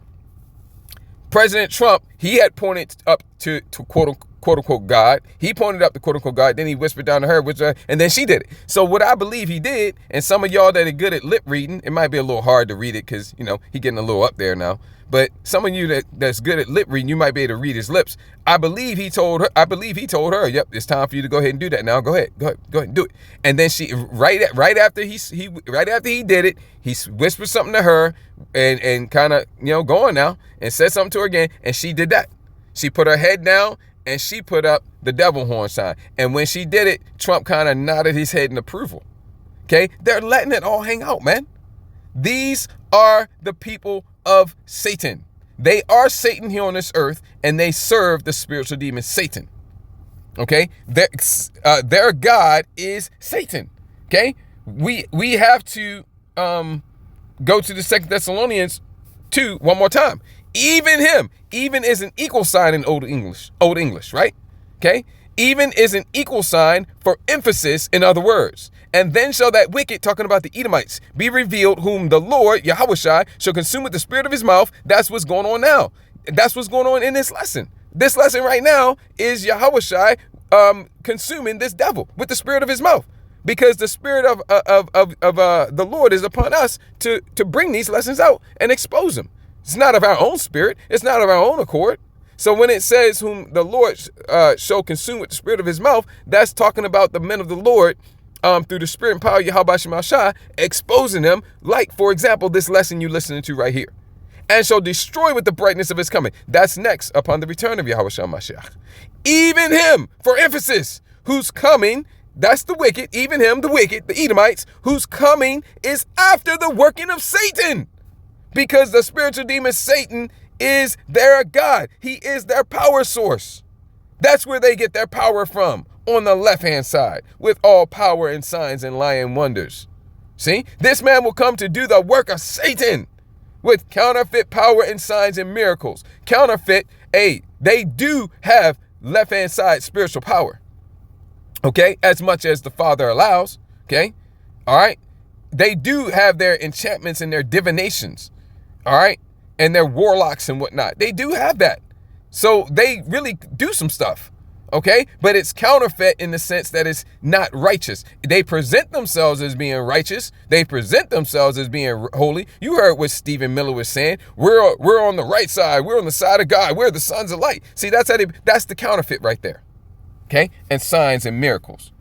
President Trump, he had pointed up to quote unquote God. He pointed up to quote unquote God. Then he whispered down to her, and then she did it. So what I believe he did, and some of y'all that are good at lip reading, it might be a little hard to read it because, you know, he getting a little up there now. But some of you that's good at lip reading, you might be able to read his lips. I believe he told her, yep, it's time for you to go ahead and do that now. Go ahead and do it. And then she, right after he did it, he whispered something to her and kind of, you know, going now, and said something to her again. And she did that. She put her head down and she put up the devil horn sign. And when she did it, Trump kind of nodded his head in approval. Okay. They're letting it all hang out, man. These are the people of Satan. They are Satan here on this earth, and they serve the spiritual demon Satan. Okay, their God is Satan. Okay, we have to go to the 2 Thessalonians 2 one more time. Even is an equal sign in Old English, right? Okay, even is an equal sign for emphasis, in other words. And then shall that wicked, talking about the Edomites, be revealed, whom the Lord, Yahushai, shall consume with the spirit of his mouth. That's what's going on now. That's what's going on in this lesson. This lesson right now is Yahushai consuming this devil with the spirit of his mouth. because the spirit of the Lord is upon us to bring these lessons out and expose them. It's not of our own spirit. It's not of our own accord. So when it says whom the Lord shall consume with the spirit of his mouth, that's talking about the men of the Lord through the spirit and power of Yahweh Shemashah, exposing them, like, for example, this lesson you're listening to right here. And shall destroy with the brightness of his coming. That's next upon the return of Yahweh Shemashah. Even him, for emphasis, whose coming, that's the wicked, even him, the wicked, the Edomites, whose coming is after the working of Satan. Because the spiritual demon Satan is their God. He is their power source. That's where they get their power from, on the left-hand side, with all power and signs and lying wonders. See, this man will come to do the work of Satan with counterfeit power and signs and miracles. Counterfeit, they do have left-hand side spiritual power. Okay, as much as the Father allows. Okay, all right. They do have their enchantments and their divinations. All right, and their warlocks and whatnot. They do have that. So they really do some stuff. Okay, but it's counterfeit in the sense that it's not righteous. They present themselves as being righteous. They present themselves as being holy. You heard what Stephen Miller was saying. We're on the right side. We're on the side of God. We're the sons of light. See, that's that's the counterfeit right there. Okay, and signs and miracles.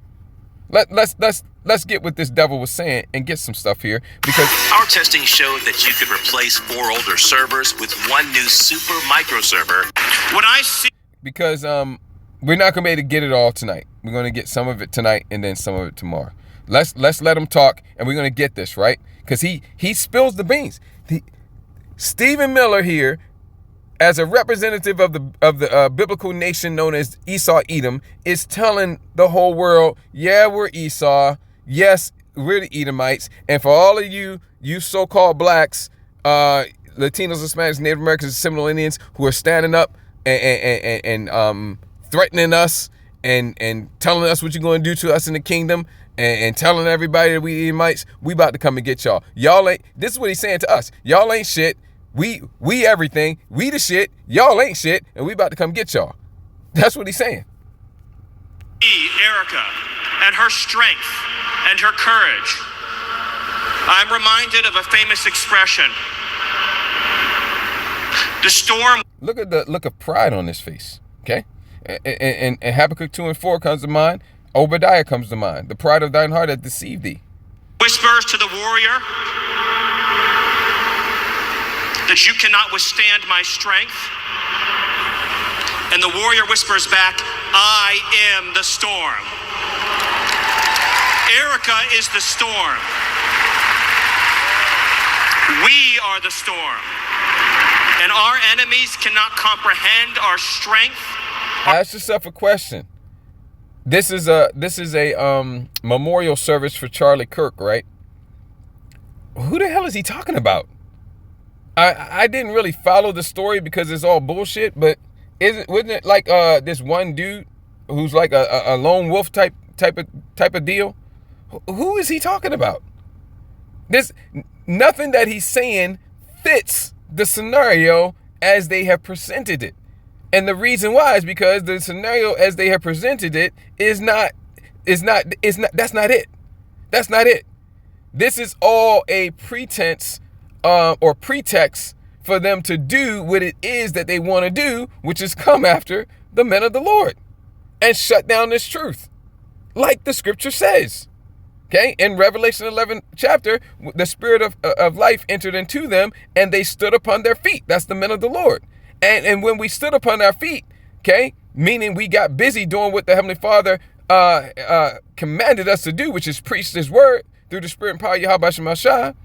Let's get what this devil was saying and get some stuff here, because our testing showed that you could replace 4 older servers with one new super micro server. When I see, because we're not gonna be able to get it all tonight. We're gonna get some of it tonight and then some of it tomorrow. Let's let him talk, and we're gonna get this right, because he spills the beans. Stephen Miller here, as a representative of the biblical nation known as Esau Edom, is telling the whole world, yeah, we're Esau. Yes, we're the Edomites. And for all of you so-called blacks, Latinos, Hispanics, Native Americans, and Seminole Indians who are standing up and threatening us and telling us what you're going to do to us in the kingdom, and telling everybody that we Edomites, we about to come and get y'all. Y'all ain't, this is what he's saying to us. Y'all ain't shit. We everything. We the shit. Y'all ain't shit, and we about to come get y'all. That's what he's saying. Erica and her strength and her courage, I'm reminded of a famous expression. The storm. Look at the look of pride on his face. Okay, and Habakkuk 2:4 comes to mind. Obadiah comes to mind. The pride of thine heart hath deceived thee. Whispers to the warrior that you cannot withstand my strength. And the warrior whispers back, I am the storm. Erica is the storm. We are the storm. And our enemies cannot comprehend our strength. Ask yourself a question. This is a memorial service for Charlie Kirk, right? Who the hell is he talking about? I didn't really follow the story because it's all bullshit, but wasn't it like this one dude who's like a lone wolf type of deal? Who is he talking about? Nothing that he's saying fits the scenario as they have presented it. And the reason why is because the scenario as they have presented it that's not it. That's not it. This is all a pretense or pretext for them to do what it is that they want to do, which is come after the men of the Lord and shut down this truth, like the scripture says. Okay, in Revelation 11 chapter, the spirit of life entered into them, and they stood upon their feet. That's the men of the Lord. And when we stood upon our feet, okay, meaning we got busy doing what the Heavenly Father commanded us to do, which is preach His word through the spirit and power of Yahweh Shemashah,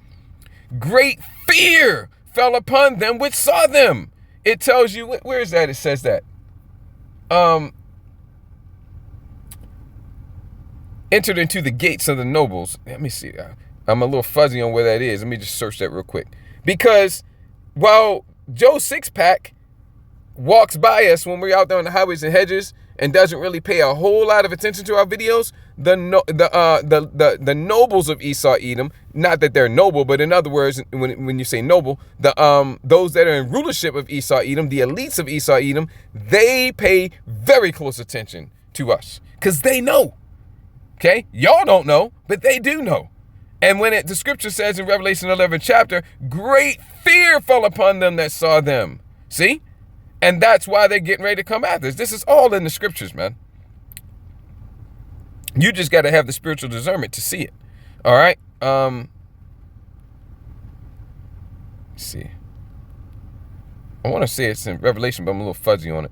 great fear fell upon them which saw them. It tells you, where is that? It says that. Entered into the gates of the nobles. Let me see. I'm a little fuzzy on where that is. Let me just search that real quick. Because while Joe Sixpack walks by us when we're out there on the highways and hedges and doesn't really pay a whole lot of attention to our videos, the nobles of Esau Edom, not that they're noble, but in other words, when you say noble, those that are in rulership of Esau Edom, the elites of Esau Edom, they pay very close attention to us because they know Okay? Y'all don't know, but they do know. And when the scripture says in Revelation 11 chapter, great fear fell upon them that saw them. See? And that's why they're getting ready to come after us. This is all in the scriptures, man. You just got to have the spiritual discernment to see it. All right? Let's see. I want to say it's in Revelation, but I'm a little fuzzy on it.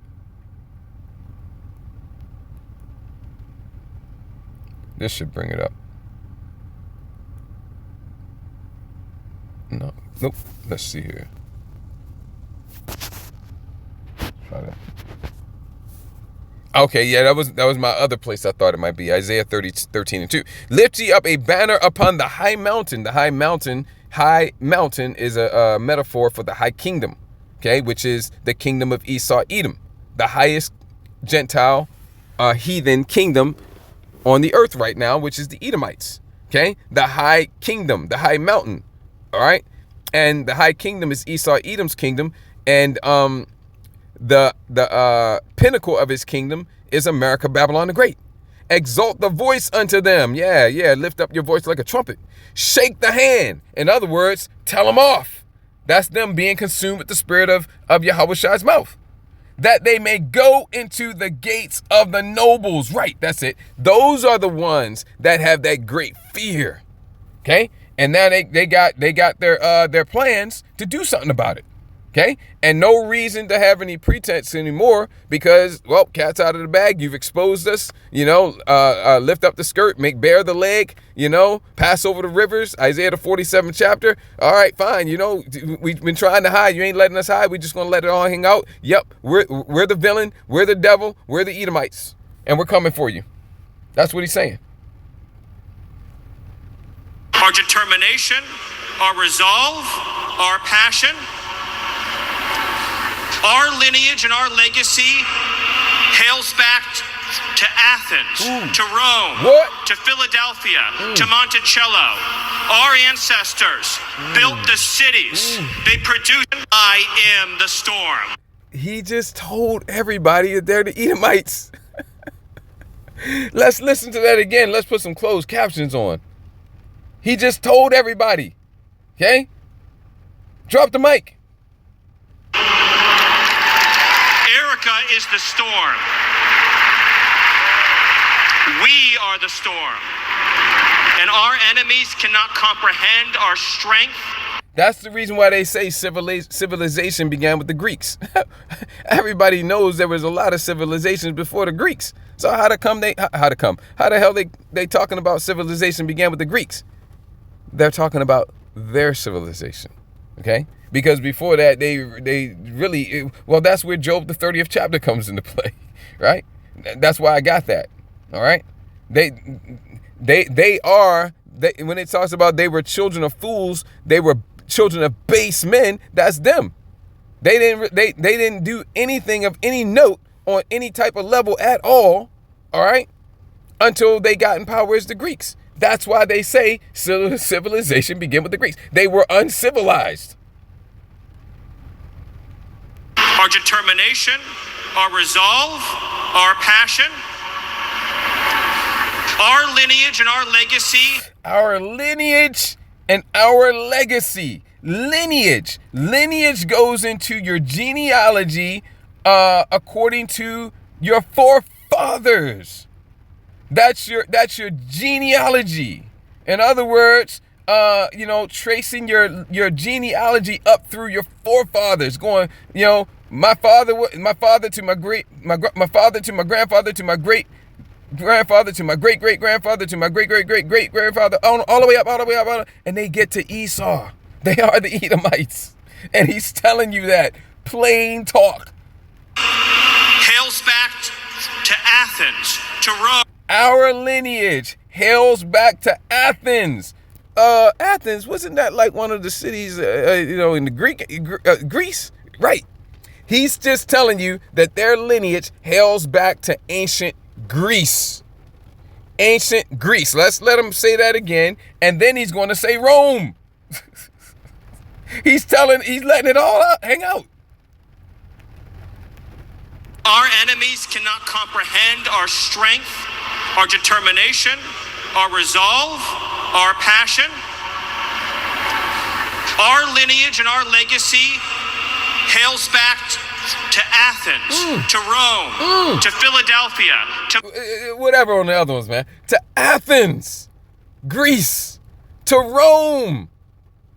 This should bring it up. No. Nope. Let's see here. Try that. Okay, yeah, that was my other place I thought it might be. Isaiah 13:2. Lift ye up a banner upon the high mountain. The high mountain is a metaphor for the high kingdom, okay, which is the kingdom of Esau, Edom, the highest Gentile heathen kingdom on the earth right now, which is the Edomites, okay? The high kingdom, the high mountain, all right? And the high kingdom is Esau, Edom's kingdom, and the pinnacle of his kingdom is America, Babylon the Great. Exalt the voice unto them. Yeah, lift up your voice like a trumpet. Shake the hand. In other words, tell them off. That's them being consumed with the spirit of Yahushai's mouth. That they may go into the gates of the nobles. Right, that's it. Those are the ones that have that great fear. Okay? And now they got their plans to do something about it. Okay? And no reason to have any pretense anymore because, well, cat's out of the bag. You've exposed us, lift up the skirt, make bare the leg, pass over the rivers, Isaiah the 47th chapter. All right, fine. We've been trying to hide. You ain't letting us hide. We're just going to let it all hang out. Yep. We're the villain. We're the devil. We're the Edomites. And we're coming for you. That's what he's saying. Our determination, our resolve, our passion, our lineage and our legacy hails back to Athens, to Rome, to Philadelphia, to Monticello. Our ancestors built the cities. They produced. I am the storm. He just told everybody that they're the Edomites. Let's listen to that again. Let's put some closed captions on. He just told everybody. Okay? Drop the mic. Erica is the storm. We are the storm. And our enemies cannot comprehend our strength. That's the reason why they say civilization began with the Greeks. Everybody knows there was a lot of civilizations before the Greeks. So how the hell they talking about civilization began with the Greeks? They're talking about their civilization. Okay? Because before that, they really, that's where Job the 30th chapter comes into play, right? That's why I got that, all right? When it talks about they were children of fools, they were children of base men, that's them. They didn't do anything of any note on any type of level at all right? Until they got in power as the Greeks. That's why they say civilization began with the Greeks. They were uncivilized. Our determination, our resolve, our passion, our lineage and our legacy. Our lineage and our legacy. Lineage goes into your genealogy according to your forefathers. That's your genealogy. In other words, tracing your genealogy up through your forefathers, going, my father to my father to my grandfather to my great grandfather to my great great grandfather to my great great great great grandfather, all the way up, and they get to Esau. They are the Edomites, and he's telling you that plain talk. Hails back to Athens, to Rome. Our lineage hails back to Athens. Athens, wasn't that like one of the cities, in the Greece? Right. He's just telling you that their lineage hails back to ancient Greece. Ancient Greece. Let's let him say that again. And then he's going to say Rome. He's letting it all hang out. Our enemies cannot comprehend our strength, our determination, our resolve, our passion. Our lineage and our legacy hails back to Athens, to Rome, to Philadelphia, to whatever on the other ones, man. To Athens, Greece, to Rome.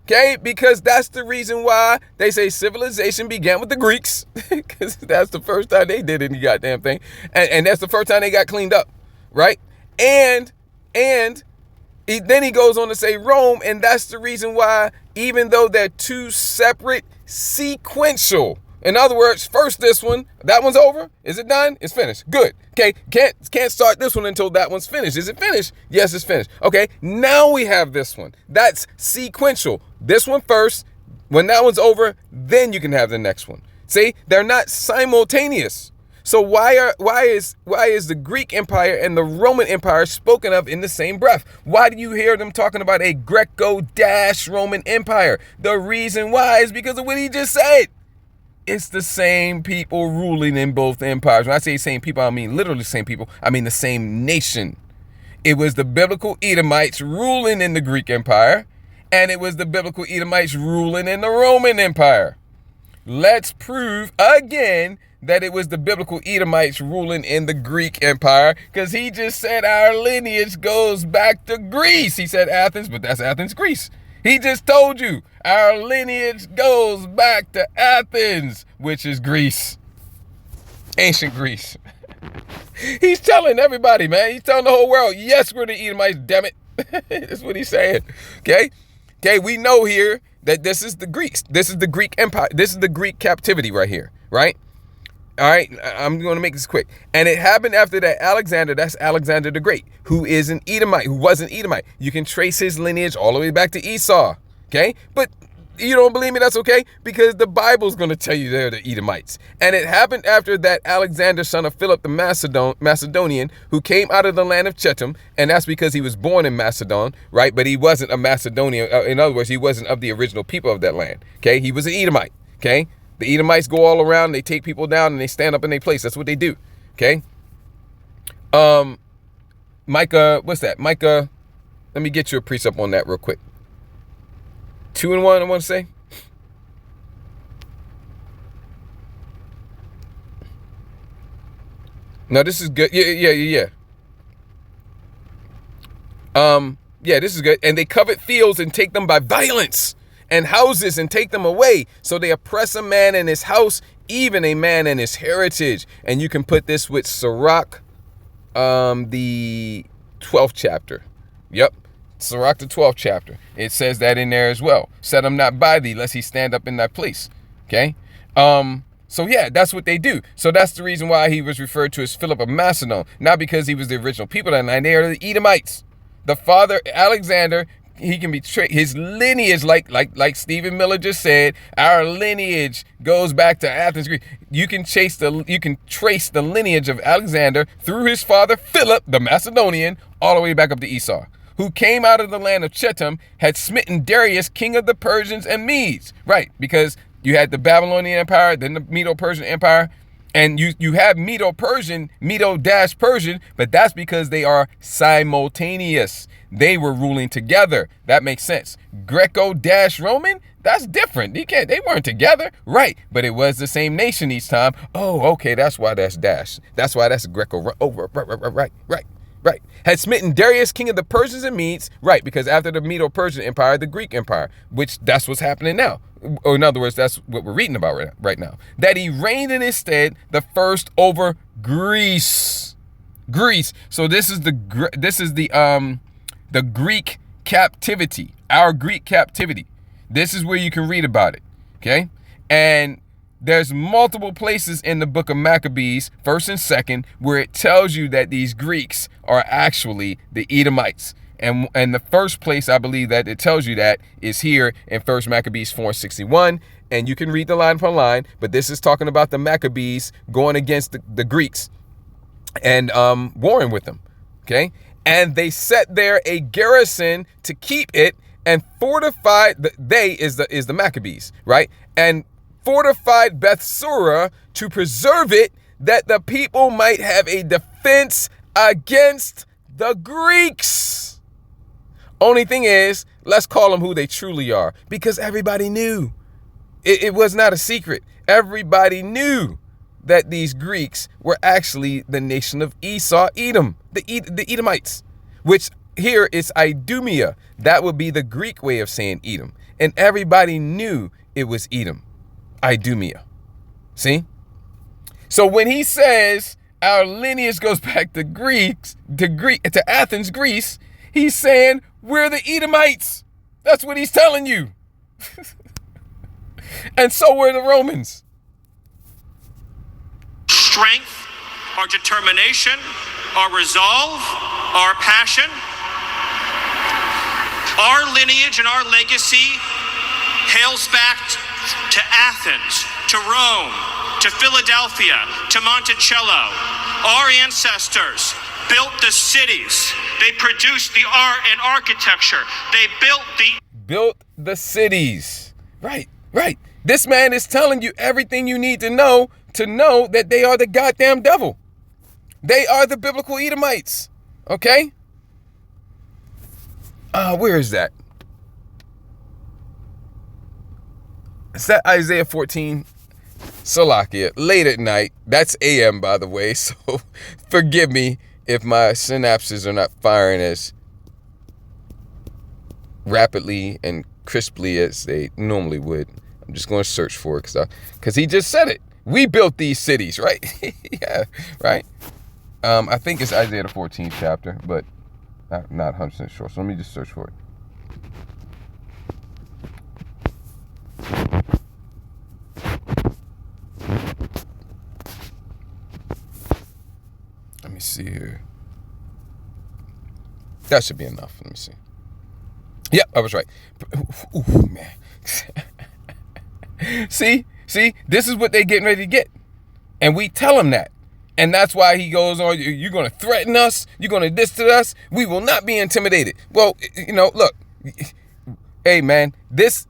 Okay, because that's the reason why they say civilization began with the Greeks, because that's the first time they did any goddamn thing, and that's the first time they got cleaned up, right? And then he goes on to say Rome, and that's the reason why, even though they're two separate, sequential. In other words, first this one, that one's over. Is it done? It's finished. Good. Okay, can't start this one until that one's finished. Is it finished? Yes, it's finished. Okay, now we have this one. That's sequential. This one first. When that one's over, then you can have the next one. See, they're not simultaneous. So why is the Greek Empire and the Roman Empire spoken of in the same breath? Why do you hear them talking about a Greco-Roman Empire? The reason why is because of what he just said. It's the same people ruling in both empires. When I say same people, I mean literally the same people. I mean the same nation. It was the biblical Edomites ruling in the Greek Empire, and it was the biblical Edomites ruling in the Roman Empire. Let's prove again that it was the biblical Edomites ruling in the Greek Empire, because he just said our lineage goes back to Greece. He said Athens, but that's Athens, Greece. He just told you our lineage goes back to Athens, which is Greece, ancient Greece. He's telling everybody, man. He's telling the whole world, yes, we're the Edomites, damn it. That's what he's saying. Okay, we know here that this is the Greeks. This is the Greek Empire. This is the Greek captivity right here, right? All right, I'm going to make this quick. And it happened after that Alexander, that's Alexander the Great, who is an Edomite, who was an Edomite. You can trace his lineage all the way back to Esau, okay? But you don't believe me, that's okay, because the Bible's going to tell you they're the Edomites. And it happened after that Alexander, son of Philip the Macedonian, who came out of the land of Chetam, and that's because he was born in Macedon, right? But he wasn't a Macedonian. In other words, he wasn't of the original people of that land, okay? He was an Edomite, okay? The Edomites go all around, they take people down, and they stand up in their place. That's what they do, okay? Micah, what's that? Micah, let me get you a precept on that real quick. 2 and 1, I want to say. No, this is good. Yeah. Yeah, this is good. And they covet fields and take them by violence, and houses and take them away. So they oppress a man and his house, even a man and his heritage. And you can put this with Sirach, the 12th chapter. Yep. Sirach, the 12th chapter. It says that in there as well. Set him not by thee, lest he stand up in thy place. Okay. So yeah, that's what they do. So that's the reason why he was referred to as Philip of Macedon. Not because he was the original people of that land. They are the Edomites. The father, Alexander, he can be his lineage, like Stephen Miller just said, our lineage goes back to Athens, Greece. You can trace the lineage of Alexander through his father Philip the Macedonian all the way back up to Esau, who came out of the land of Chetam, had smitten Darius, king of the Persians and Medes. Right, because you had the Babylonian Empire, then the Medo-Persian Empire, and you have Medo-Persian, but that's because they are simultaneous. They were ruling together. That makes sense. Greco-Roman, that's different. They weren't together. Right, but it was the same nation each time. Oh, okay, that's why that's dash. That's why that's Greco. Oh, right. Had smitten Darius, king of the Persians and Medes. Right, because after the Medo-Persian Empire, the Greek Empire, which that's what's happening now. Or in other words, that's what we're reading about right now. That he reigned in his stead, the first over Greece. So this is the Greek captivity, our Greek captivity. This is where you can read about it, okay? And there's multiple places in the book of Maccabees, 1st and 2nd, where it tells you that these Greeks are actually the Edomites. And the first place I believe that it tells you that is here in 1st Maccabees 4:61. And you can read the line upon line, but this is talking about the Maccabees going against the Greeks and warring with them, okay? And they set there a garrison to keep it and fortified, is the Maccabees, right? And fortified Bethsura to preserve it, that the people might have a defense against the Greeks. Only thing is, let's call them who they truly are, because everybody knew. It was not a secret. Everybody knew that these Greeks were actually the nation of Esau, Edom, the Edomites, which here is Idumea. That would be the Greek way of saying Edom. And everybody knew it was Edom, Idumea. See? So when he says our lineage goes back to to Athens, Greece, he's saying we're the Edomites. That's what he's telling you. And so were the Romans. Strength, our determination, our resolve, our passion, our lineage and our legacy hails back to Athens, to Rome, to Philadelphia, to Monticello. Our ancestors built the cities. They produced the art and architecture. They built the cities. Right. This man is telling you everything you need to know that they are the goddamn devil. They are the biblical Edomites. Okay? Where is that? Is that Isaiah 14? Salakia, late at night. That's AM, by the way, so forgive me if my synapses are not firing as rapidly and crisply as they normally would. I'm just going to search for it because he just said it. We built these cities, right? Yeah, right? I think it's Isaiah the 14th chapter, but I'm not 100% sure. So let me just search for it. Let me see here. That should be enough. Let me see. Yep, I was right. Ooh, man. See, this is what they're getting ready to get. And we tell them that. And that's why he goes on, you're going to threaten us? You're going to distance us? We will not be intimidated. Well, look. Hey, man, this,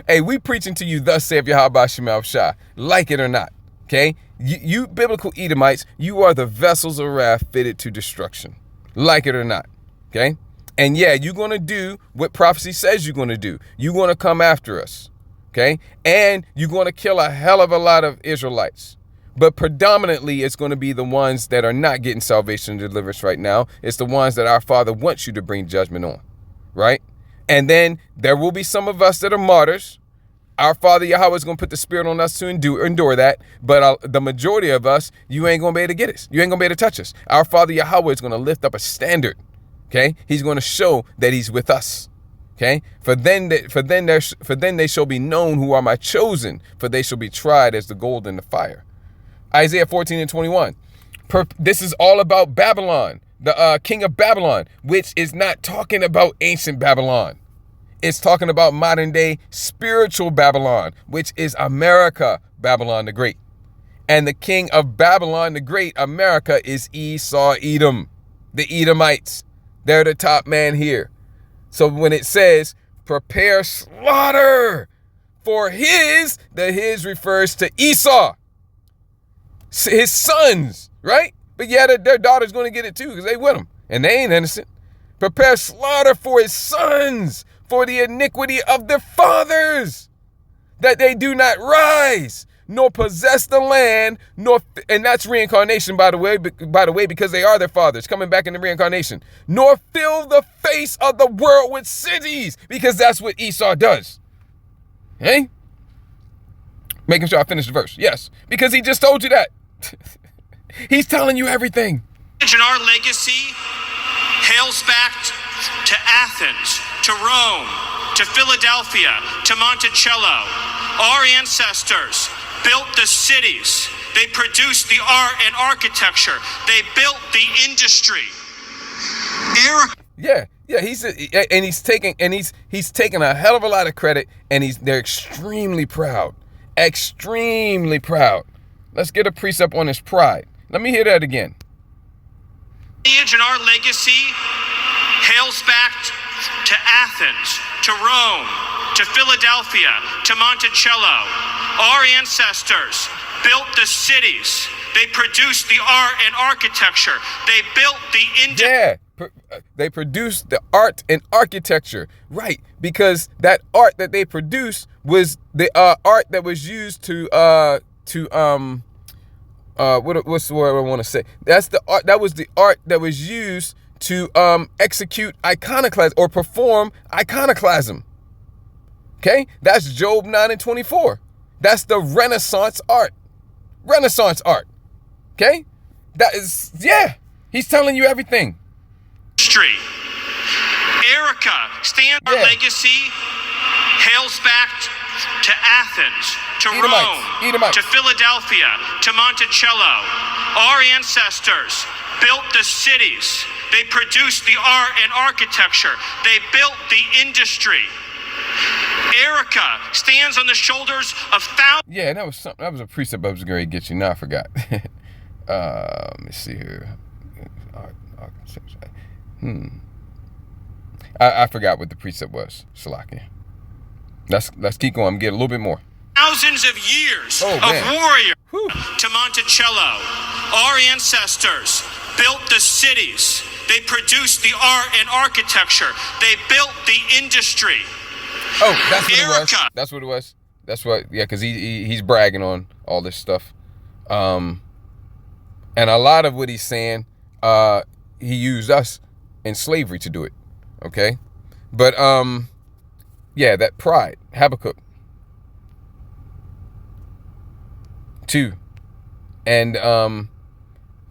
hey, we preaching to you, thus saith Yahweh Shema Shah, like it or not, okay? You biblical Edomites, you are the vessels of wrath fitted to destruction, like it or not, okay? And yeah, you're going to do what prophecy says you're going to do. You're going to come after us, okay? And you're going to kill a hell of a lot of Israelites. But predominantly, it's going to be the ones that are not getting salvation and deliverance right now. It's the ones that our Father wants you to bring judgment on, right? And then there will be some of us that are martyrs. Our Father Yahweh is going to put the Spirit on us to endure that. But the majority of us, you ain't going to be able to get us. You ain't going to be able to touch us. Our Father Yahweh is going to lift up a standard. Okay, He's going to show that He's with us. Okay, for then they shall be known who are my chosen, for they shall be tried as the gold in the fire. Isaiah 14:21. This is all about Babylon, the king of Babylon, which is not talking about ancient Babylon. It's talking about modern day spiritual Babylon, which is America, Babylon the Great. And the king of Babylon the Great, America, is Esau, Edom, the Edomites. They're the top man here. So when it says, prepare slaughter for the his refers to Esau, his sons, right? But yeah, their daughter's going to get it too because they with him. And they ain't innocent. Prepare slaughter for his sons, for the iniquity of their fathers, that they do not rise, nor possess the land, and that's reincarnation, by the way, because they are their fathers, coming back in the reincarnation, nor fill the face of the world with cities, because that's what Esau does. Hey? Making sure I finish the verse. Yes, because he just told you that. He's telling you everything. And our legacy hails back to Athens, to Rome, to Philadelphia, to Monticello. Our ancestors built the cities. They produced the art and architecture. They built the industry. Yeah, he's taking a hell of a lot of credit, and they're extremely proud. Extremely proud. Let's get a precept on his pride. Let me hear that again. And our legacy hails back to Athens, to Rome, to Philadelphia, to Monticello. Our ancestors built the cities. They produced the art and architecture. They built the industry. Yeah, they produced the art and architecture, right? Because that art that they produced was the art that was used to what's the word I want to say? That's the art. That was the art that was used to execute iconoclasm or perform iconoclasm. Okay, that's Job 9:24. That's the Renaissance art. Renaissance art. Okay, that is, yeah. He's telling you everything. Erica stands our legacy, hails back to Athens, to Rome, to Philadelphia, to Monticello. Our ancestors built the cities. They produced the art and architecture. They built the industry. Erica stands on the shoulders of thousands. Yeah, that was something. That was a precept I was going to get you. Now I forgot. Let me see here. I forgot what the precept was. Salakia. Let's keep going. I'm getting a little bit more. Thousands of years of warrior to Monticello. Our ancestors built the cities. They produced the art and architecture. They built the industry. Oh, that's what it was. That's what it was. That's what. Yeah, because he's bragging on all this stuff. And a lot of what he's saying, he used us in slavery to do it. Okay, but yeah, that pride. Habakkuk 2 and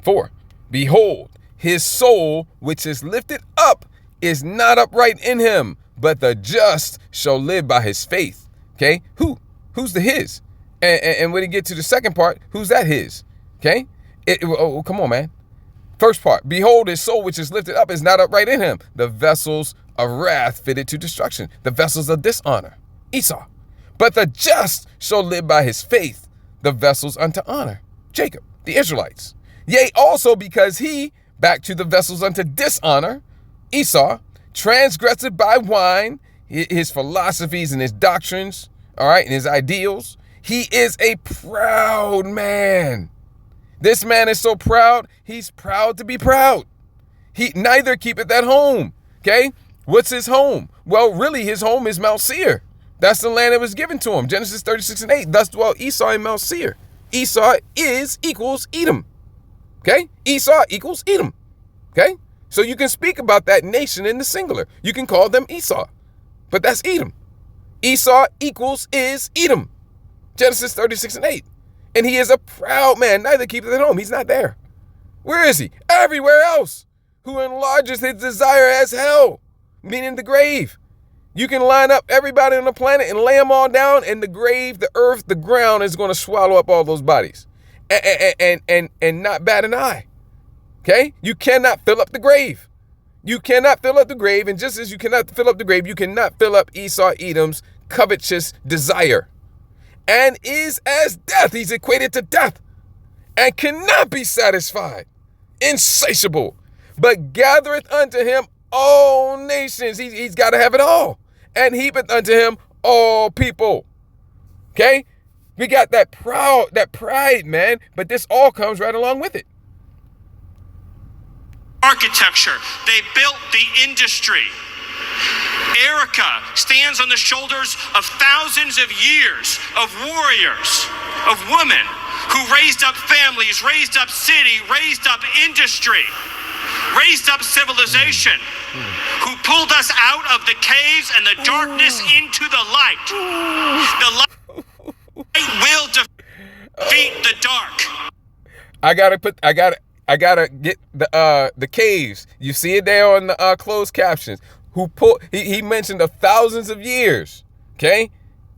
4. Behold, his soul which is lifted up is not upright in him, but the just shall live by his faith. Okay, who's the his? And when you get to the second part, who's that his? Okay, come on, man. First part, behold, his soul which is lifted up is not upright in him. The vessels of wrath fitted to destruction, the vessels of dishonor, Esau. But the just shall live by his faith, the vessels unto honor, Jacob, the Israelites. Yea, also because he, back to the vessels unto dishonor, Esau, transgressed by wine, his philosophies and his doctrines, all right, and his ideals. He is a proud man. This man is so proud, he's proud to be proud. He neither keepeth at home. Okay? What's his home? Well, really, his home is Mount Seir. That's the land that was given to him. Genesis 36:8. Thus dwelt Esau in Mount Seir. Esau equals Edom. Okay? Esau equals Edom. Okay? So you can speak about that nation in the singular. You can call them Esau. But that's Edom. Esau is Edom. Genesis 36:8. And he is a proud man, neither keepeth at home. He's not there. Where is he? Everywhere else. Who enlarges his desire as hell, meaning the grave. You can line up everybody on the planet and lay them all down, and the grave, the earth, the ground is going to swallow up all those bodies. And not bat an eye. Okay? You cannot fill up the grave. You cannot fill up the grave, and just as you cannot fill up the grave, you cannot fill up Esau, Edom's covetous desire. And is as death. He's equated to death and cannot be satisfied. Insatiable. But gathereth unto him all nations. He's got to have it all. And heapeth unto him all people. Okay? We got that pride, man. But this all comes right along with it. Architecture. They built the industry. Erica stands on the shoulders of thousands of years of warriors, of women who raised up families, raised up city, raised up industry, raised up civilization, who pulled us out of the caves and the darkness into the light. The light will defeat the dark. I gotta get the caves. You see it there on the closed captions. He mentioned of thousands of years. Okay?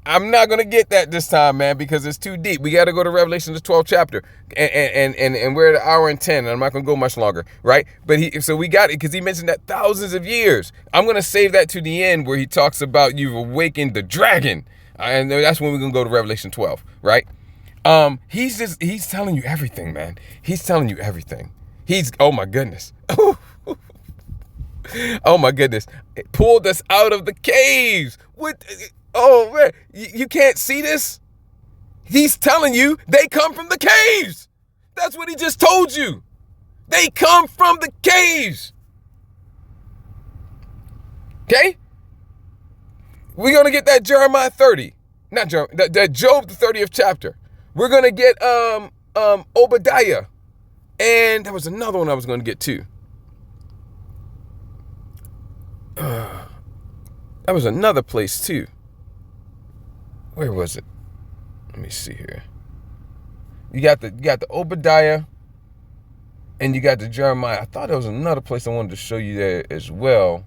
I'm not gonna get that this time, man, because it's too deep. We gotta go to Revelation, the 12th chapter. And we're at 1 hour and 10, and I'm not gonna go much longer, right? But so we got it because he mentioned that thousands of years. I'm gonna save that to the end where he talks about you've awakened the dragon. And that's when we're gonna go to Revelation 12, right? He's telling you everything, man. He's telling you everything. Oh my goodness. Oh my goodness. It pulled us out of the caves. What? Oh man, you can't see this? He's telling you they come from the caves. That's what he just told you. They come from the caves. Okay? We're going to get that Jeremiah 30. Not Jeremiah, that Job, the 30th chapter. We're going to get Obadiah. And there was another one I was going to get too. That was another place too. Where was it? Let me see here. You got the Obadiah, and you got the Jeremiah. I thought there was another place I wanted to show you there as well.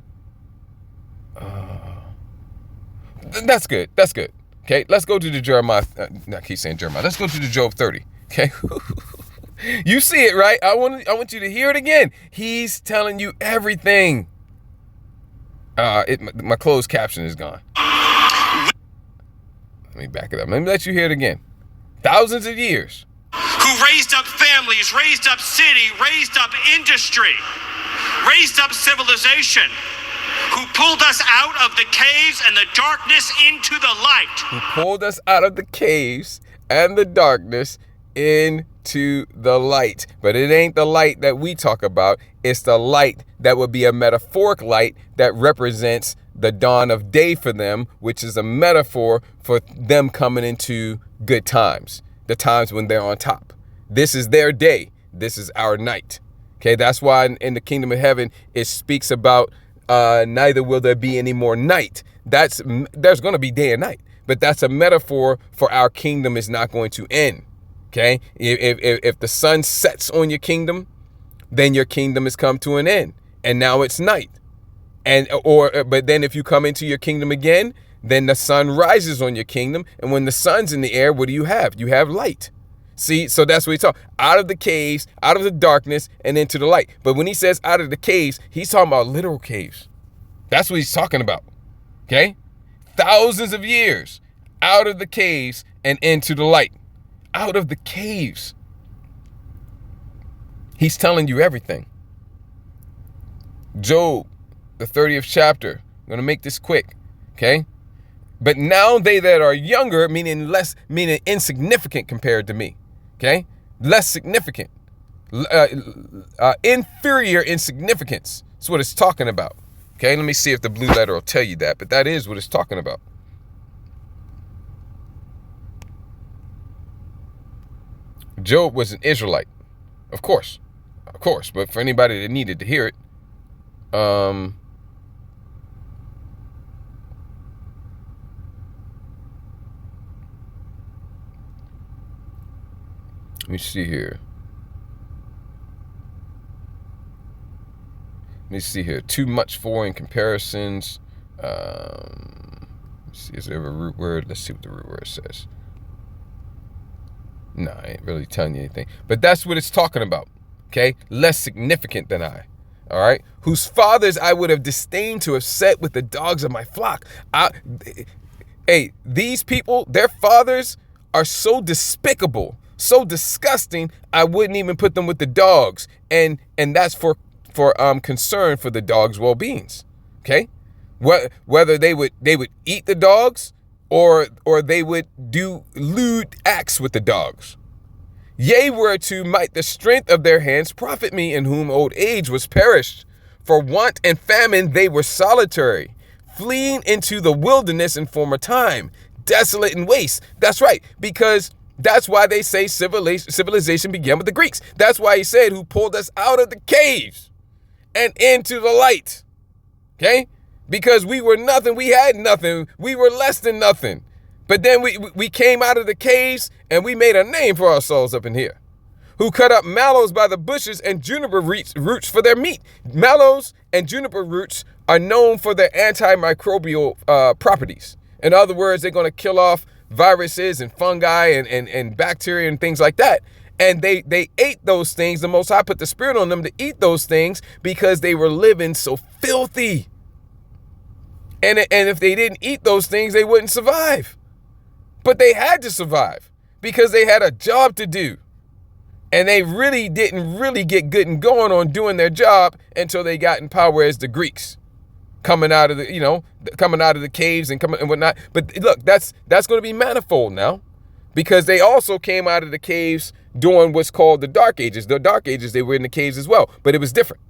That's good. That's good. Okay, let's go to the Jeremiah. I keep saying Jeremiah. Let's go to the Job 30. Okay, you see it, right? I want you to hear it again. He's telling you everything. My closed caption is gone. Let me back it up. Let me let you hear it again. Thousands of years. Who raised up families, raised up city, raised up industry, raised up civilization, who pulled us out of the caves and the darkness into the light. Who pulled us out of the caves and the darkness into the light. But it ain't the light that we talk about. It's the light that would be a metaphoric light that represents the dawn of day for them, which is a metaphor for them coming into good times, the times when they're on top. This is their day. This is our night. Okay, that's why in the kingdom of heaven, it speaks about neither will there be any more night. There's going to be day and night, but that's a metaphor for our kingdom is not going to end. Okay, if the sun sets on your kingdom, then your kingdom has come to an end, and now it's night. But then if you come into your kingdom again, then the sun rises on your kingdom, and when the sun's in the air, what do you have? You have light. See, so that's what he's talking. Out of the caves, out of the darkness, and into the light. But when he says out of the caves, he's talking about literal caves. That's what he's talking about. Okay? Thousands of years out of the caves and into the light. Out of the caves. He's telling you everything. Job, the 30th chapter. I'm going to make this quick. Okay? But now they that are younger, meaning insignificant compared to me. Okay? Less significant. Inferior in significance. That's what it's talking about. Okay? Let me see if the blue letter will tell you that. But that is what it's talking about. Job was an Israelite. Of course. But for anybody that needed to hear it, let me see here. Too much for in comparisons. Let's see, is there a root word? Let's see what the root word says. No, I ain't really telling you anything. But that's what it's talking about. Okay? Less significant than I. All right? Whose fathers I would have disdained to have set with the dogs of my flock. Hey, these people, their fathers are so despicable, so disgusting, I wouldn't even put them with the dogs. And that's for concern for the dogs' well-beings. Okay? Whether they would eat the dogs or they would do lewd acts with the dogs. Yea, whereto might the strength of their hands profit me, in whom old age was perished. For want and famine they were solitary, fleeing into the wilderness in former time, desolate and waste. That's right, because that's why they say civilization began with the Greeks. That's why he said, who pulled us out of the caves and into the light. Okay? Because we were nothing, we had nothing, we were less than nothing. But then we came out of the caves and we made a name for ourselves up in here. Who cut up mallows by the bushes and juniper roots for their meat. Mallows and juniper roots are known for their antimicrobial properties. In other words, they're going to kill off viruses and fungi and bacteria and things like that. And they ate those things. The Most High put the Spirit on them to eat those things because they were living so filthy. And if they didn't eat those things, they wouldn't survive. But they had to survive because they had a job to do. And they really didn't get good and going on doing their job until they got in power as the Greeks. Coming out of the caves and whatnot. But look, that's going to be manifold now. because they also came out of the caves during what's called the Dark Ages. The Dark Ages, they were in the caves as well, but it was different.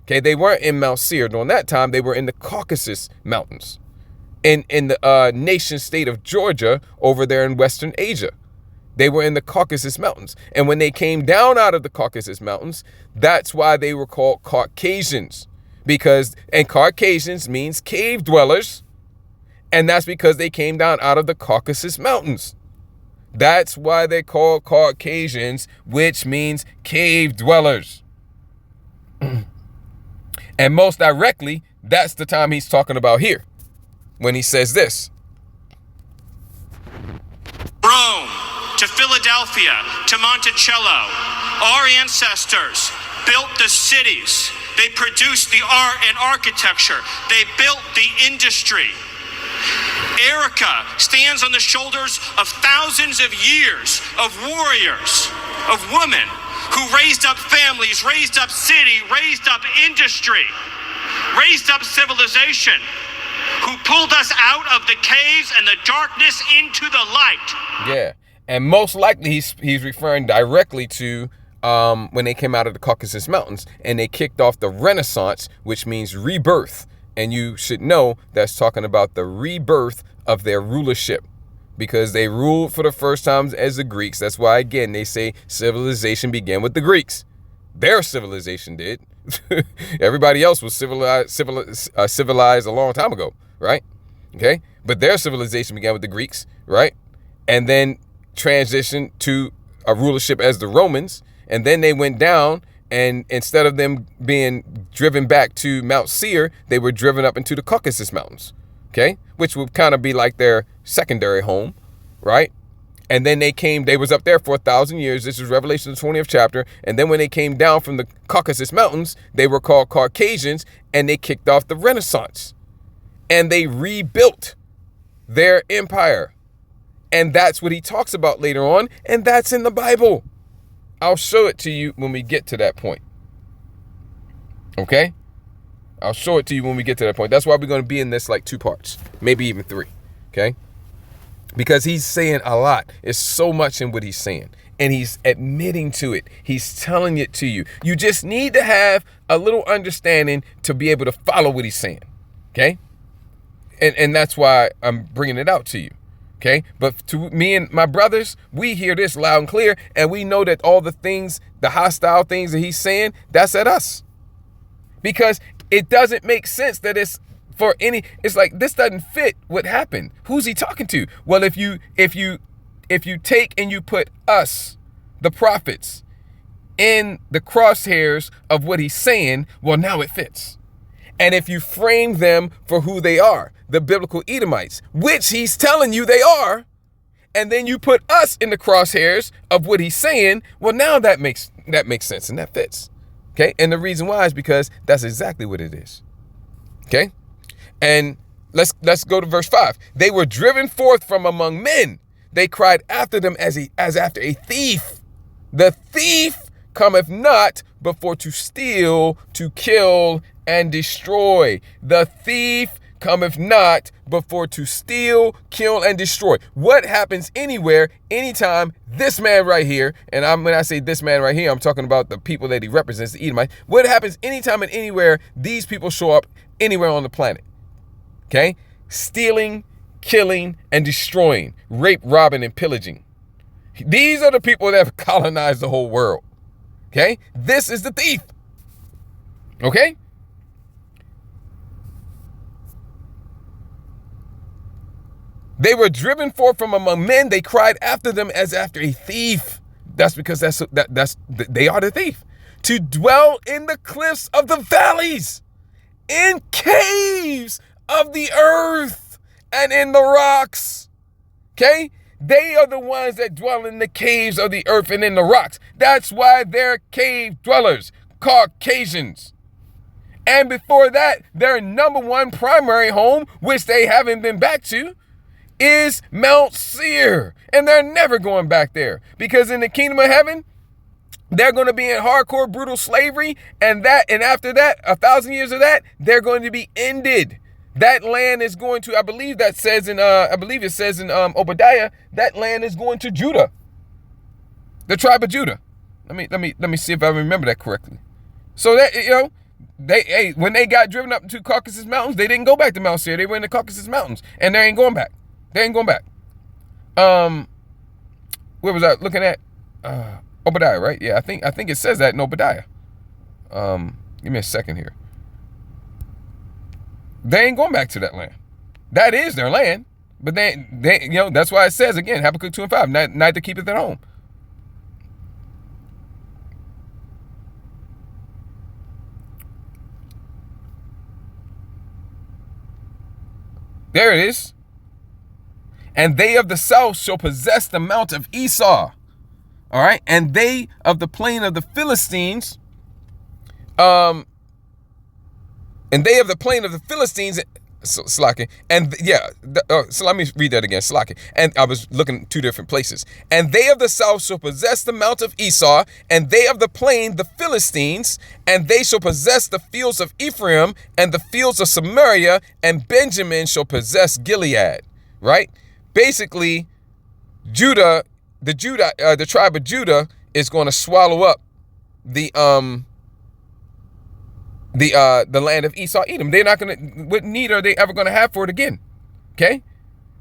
Okay, they weren't in Mount Seir. During that time, they were in the Caucasus Mountains, in the nation state of Georgia over there in Western Asia. They were in the Caucasus Mountains. And when they came down out of the Caucasus Mountains, that's why they were called Caucasians. And Caucasians means cave dwellers. And that's because they came down out of the Caucasus Mountains. That's why they're called Caucasians, which means cave dwellers. And most directly, that's the time he's talking about here, when he says this. Rome, to Philadelphia, to Monticello, our ancestors built the cities. They produced the art and architecture. They built the industry. Erica stands on the shoulders of thousands of years of warriors, of women who raised up families, raised up city, raised up industry, raised up civilization, who pulled us out of the caves and the darkness into the light. Yeah, and most likely he's referring directly to when they came out of the Caucasus Mountains and they kicked off the Renaissance, which means rebirth. And you should know that's talking about the rebirth of their rulership, because they ruled for the first time as the Greeks. That's why, again, they say civilization began with the Greeks. Their civilization did. Everybody else was civilized a long time ago, right? Okay, but their civilization began with the Greeks, right? And then transitioned to a rulership as the Romans, and then they went down. And instead of them being driven back to Mount Seir, they were driven up into the Caucasus Mountains, okay? Which would kind of be like their secondary home, right? And then they was up there for 1,000 years. This is Revelation, the 20th chapter. And then when they came down from the Caucasus Mountains, they were called Caucasians, and they kicked off the Renaissance. And they rebuilt their empire. And that's what he talks about later on, and that's in the Bible. I'll show it to you when we get to that point. Okay? I'll show it to you when we get to that point. That's why we're going to be in this like 2 parts, maybe even 3. Okay? Because he's saying a lot. It's so much in what he's saying. And he's admitting to it. He's telling it to you. You just need to have a little understanding to be able to follow what he's saying. Okay? And that's why I'm bringing it out to you. Okay, but to me and my brothers, we hear this loud and clear, and we know that all the things, the hostile things that he's saying, that's at us. Because it doesn't make sense that it's like, this doesn't fit what happened. Who's he talking to? Well, if you take and you put us, the prophets, in the crosshairs of what he's saying, well, now it fits. And if you frame them for who they are, the biblical Edomites, which he's telling you they are, and then you put us in the crosshairs of what he's saying, well, now that makes sense and that fits. Okay? And the reason why is because that's exactly what it is. Okay? And let's go to verse 5. They were driven forth from among men. They cried after them as after a thief. The thief cometh not but for to steal, to kill, and destroy. The thief cometh not but for to steal, kill, and destroy. What happens anywhere, anytime, this man right here, and when I say this man right here, I'm talking about the people that he represents, the Edomite. What happens anytime and anywhere these people show up anywhere on the planet? Okay? Stealing, killing, and destroying. Rape, robbing, and pillaging. These are the people that have colonized the whole world. Okay? This is the thief. Okay? They were driven forth from among men. They cried after them as after a thief. That's because they are the thief. To dwell in the cliffs of the valleys, in caves of the earth, and in the rocks. Okay? They are the ones that dwell in the caves of the earth and in the rocks. That's why they're cave dwellers, Caucasians. And before that, their number one primary home, which they haven't been back to, is Mount Seir. And they're never going back there, because in the kingdom of heaven, they're going to be in hardcore, brutal slavery. And after that, 1,000 years of that, they're going to be ended. That land is going to, I believe it says in Obadiah, that land is going to Judah, the tribe of Judah. Let me see if I remember that correctly. So that, when they got driven up to Caucasus Mountains, they didn't go back to Mount Seir. They were in the Caucasus Mountains, and they ain't going back. Where was I looking at? Obadiah, right? Yeah, I think it says that in Obadiah. Give me a second here. They ain't going back to that land. That is their land. But they that's why it says again, Habakkuk 2:5, neither keepeth at home. There it is. And they of the south shall possess the mount of Esau. All right. And they of the plain of the Philistines, so Slaki, so let me read that again, Slaki. And I was looking two different places. And they of the south shall possess the mount of Esau, and they of the plain, the Philistines, and they shall possess the fields of Ephraim, and the fields of Samaria, and Benjamin shall possess Gilead. Right? Basically, the tribe of Judah is going to swallow up the land of Esau, Edom. They're not going to, what need are they ever going to have for it again? Okay?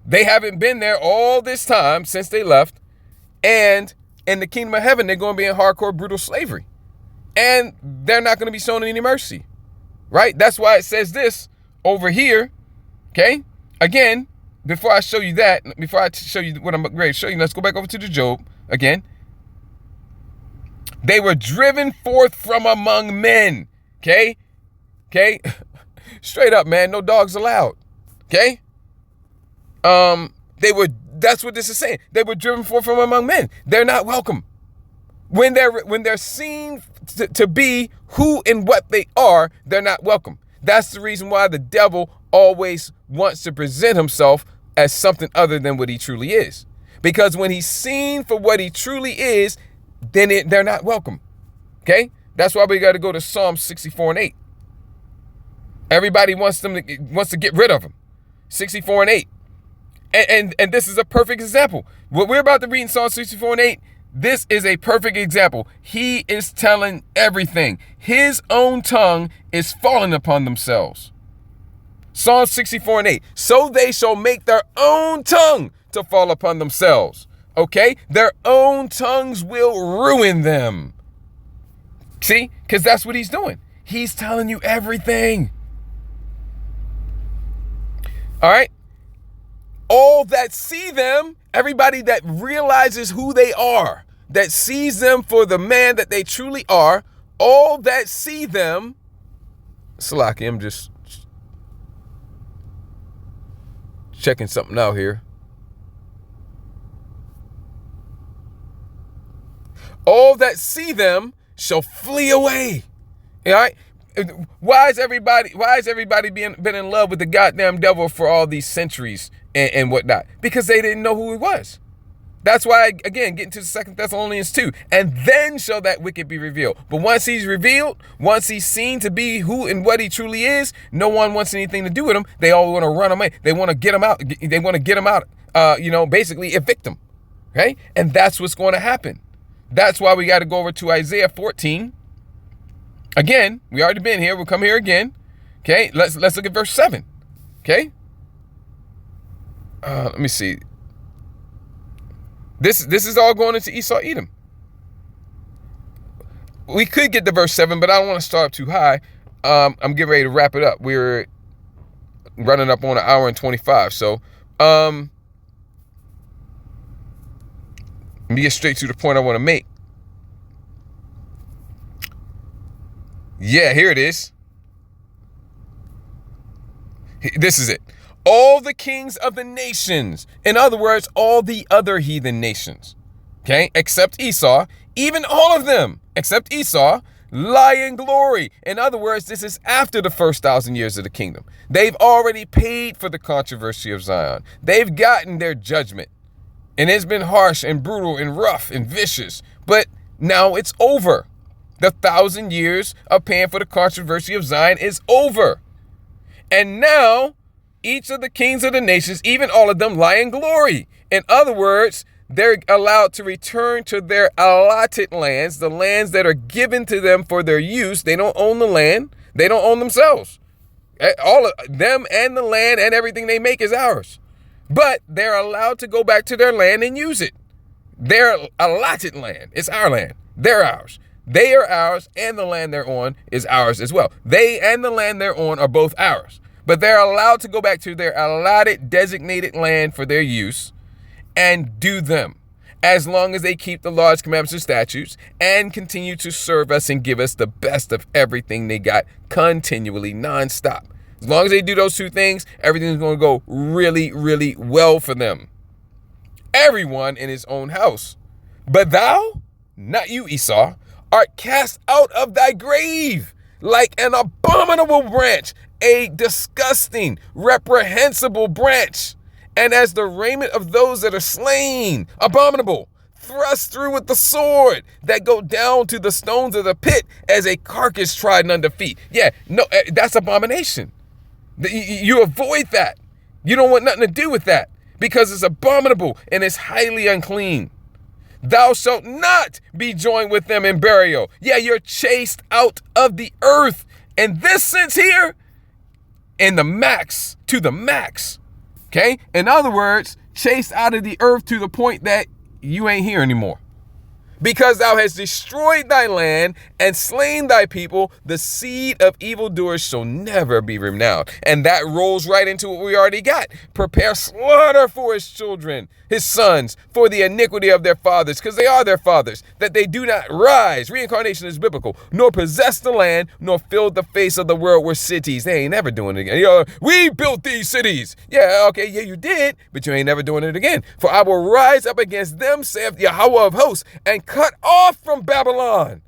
They haven't been there all this time since they left. And in the kingdom of heaven, they're going to be in hardcore, brutal slavery. And they're not going to be shown any mercy. Right? That's why it says this over here. Okay? Again, before I show you that, before I show you what I'm ready to show you, let's go back over to the Job again. They were driven forth from among men. Okay? Straight up, man. No dogs allowed. Okay? That's what this is saying. They were driven forth from among men. They're not welcome. When they're seen to be who and what they are, they're not welcome. That's the reason why the devil always wants to present himself as something other than what he truly is. Because when he's seen for what he truly is, then they're not welcome. Okay? That's why we got to go to Psalm 64:8. Everybody wants to get rid of them. 64:8. And this is a perfect example. What we're about to read in Psalm 64:8, this is a perfect example. He is telling everything. His own tongue is falling upon themselves. Psalm 64:8. So they shall make their own tongue to fall upon themselves. Okay? Their own tongues will ruin them. See? Because that's what he's doing. He's telling you everything. All right? All that see them, everybody that realizes who they are, that sees them for the man that they truly are, all that see them, Salaki, I'm just checking something out here. All that see them shall flee away. All right? Why is everybody been in love with the goddamn devil for all these centuries and whatnot? Because they didn't know who he was. That's why, again, getting to the 2 Thessalonians 2, and then shall that wicked be revealed. But once he's revealed, once he's seen to be who and what he truly is, no one wants anything to do with him. They all want to run him away. They want to get him out. They want to get him out, basically evict him. Okay? And that's what's going to happen. That's why we got to go over to Isaiah 14. Again, we already been here. We'll come here again. Okay? Let's look at verse 7. Okay? Let me see. This is all going into Esau, Edom. We could get to verse 7, but I don't want to start up too high. I'm getting ready to wrap it up. We're running up on 1 hour and 25. So, let me get straight to the point I want to make. Yeah, here it is. This is it. All the kings of the nations, in other words, all the other heathen nations, okay, except Esau, even all of them, except Esau, lie in glory. In other words, this is after the first 1,000 years of the kingdom. They've already paid for the controversy of Zion. They've gotten their judgment. And it's been harsh and brutal and rough and vicious. But now it's over. The 1,000 years of paying for the controversy of Zion is over. And now each of the kings of the nations, even all of them, lie in glory. In other words, they're allowed to return to their allotted lands, the lands that are given to them for their use. They don't own the land. They don't own themselves. All of them and the land and everything they make is ours. But they're allowed to go back to their land and use it. Their allotted land. It's our land. They're ours. They are ours, and the land they're on is ours as well. They and the land they're on are both ours. But they're allowed to go back to their allotted, designated land for their use and do them, as long as they keep the laws, commandments, and statutes and continue to serve us and give us the best of everything they got continually, nonstop. As long as they do those two things, everything's going to go really, really well for them. Everyone in his own house. But thou, not you, Esau, art cast out of thy grave like an abominable branch, a disgusting, reprehensible branch. And as the raiment of those that are slain, abominable, thrust through with the sword, that go down to the stones of the pit as a carcass trodden under feet. Yeah, no, that's abomination. You avoid that. You don't want nothing to do with that because it's abominable and it's highly unclean. Thou shalt not be joined with them in burial. Yeah, you're chased out of the earth. And this sense here, in the max, to the max. Okay? In other words, chased out of the earth to the point that you ain't here anymore. Because thou hast destroyed thy land and slain thy people, the seed of evildoers shall never be renowned. And that rolls right into what we already got. Prepare slaughter for his children, his sons, for the iniquity of their fathers, because they are their fathers, that they do not rise. Reincarnation is biblical. Nor possess the land, nor fill the face of the world with cities. They ain't never doing it again. We built these cities. Yeah, okay, yeah, you did, but you ain't never doing it again. For I will rise up against them, saith Yahweh of hosts, and cut off from Babylon,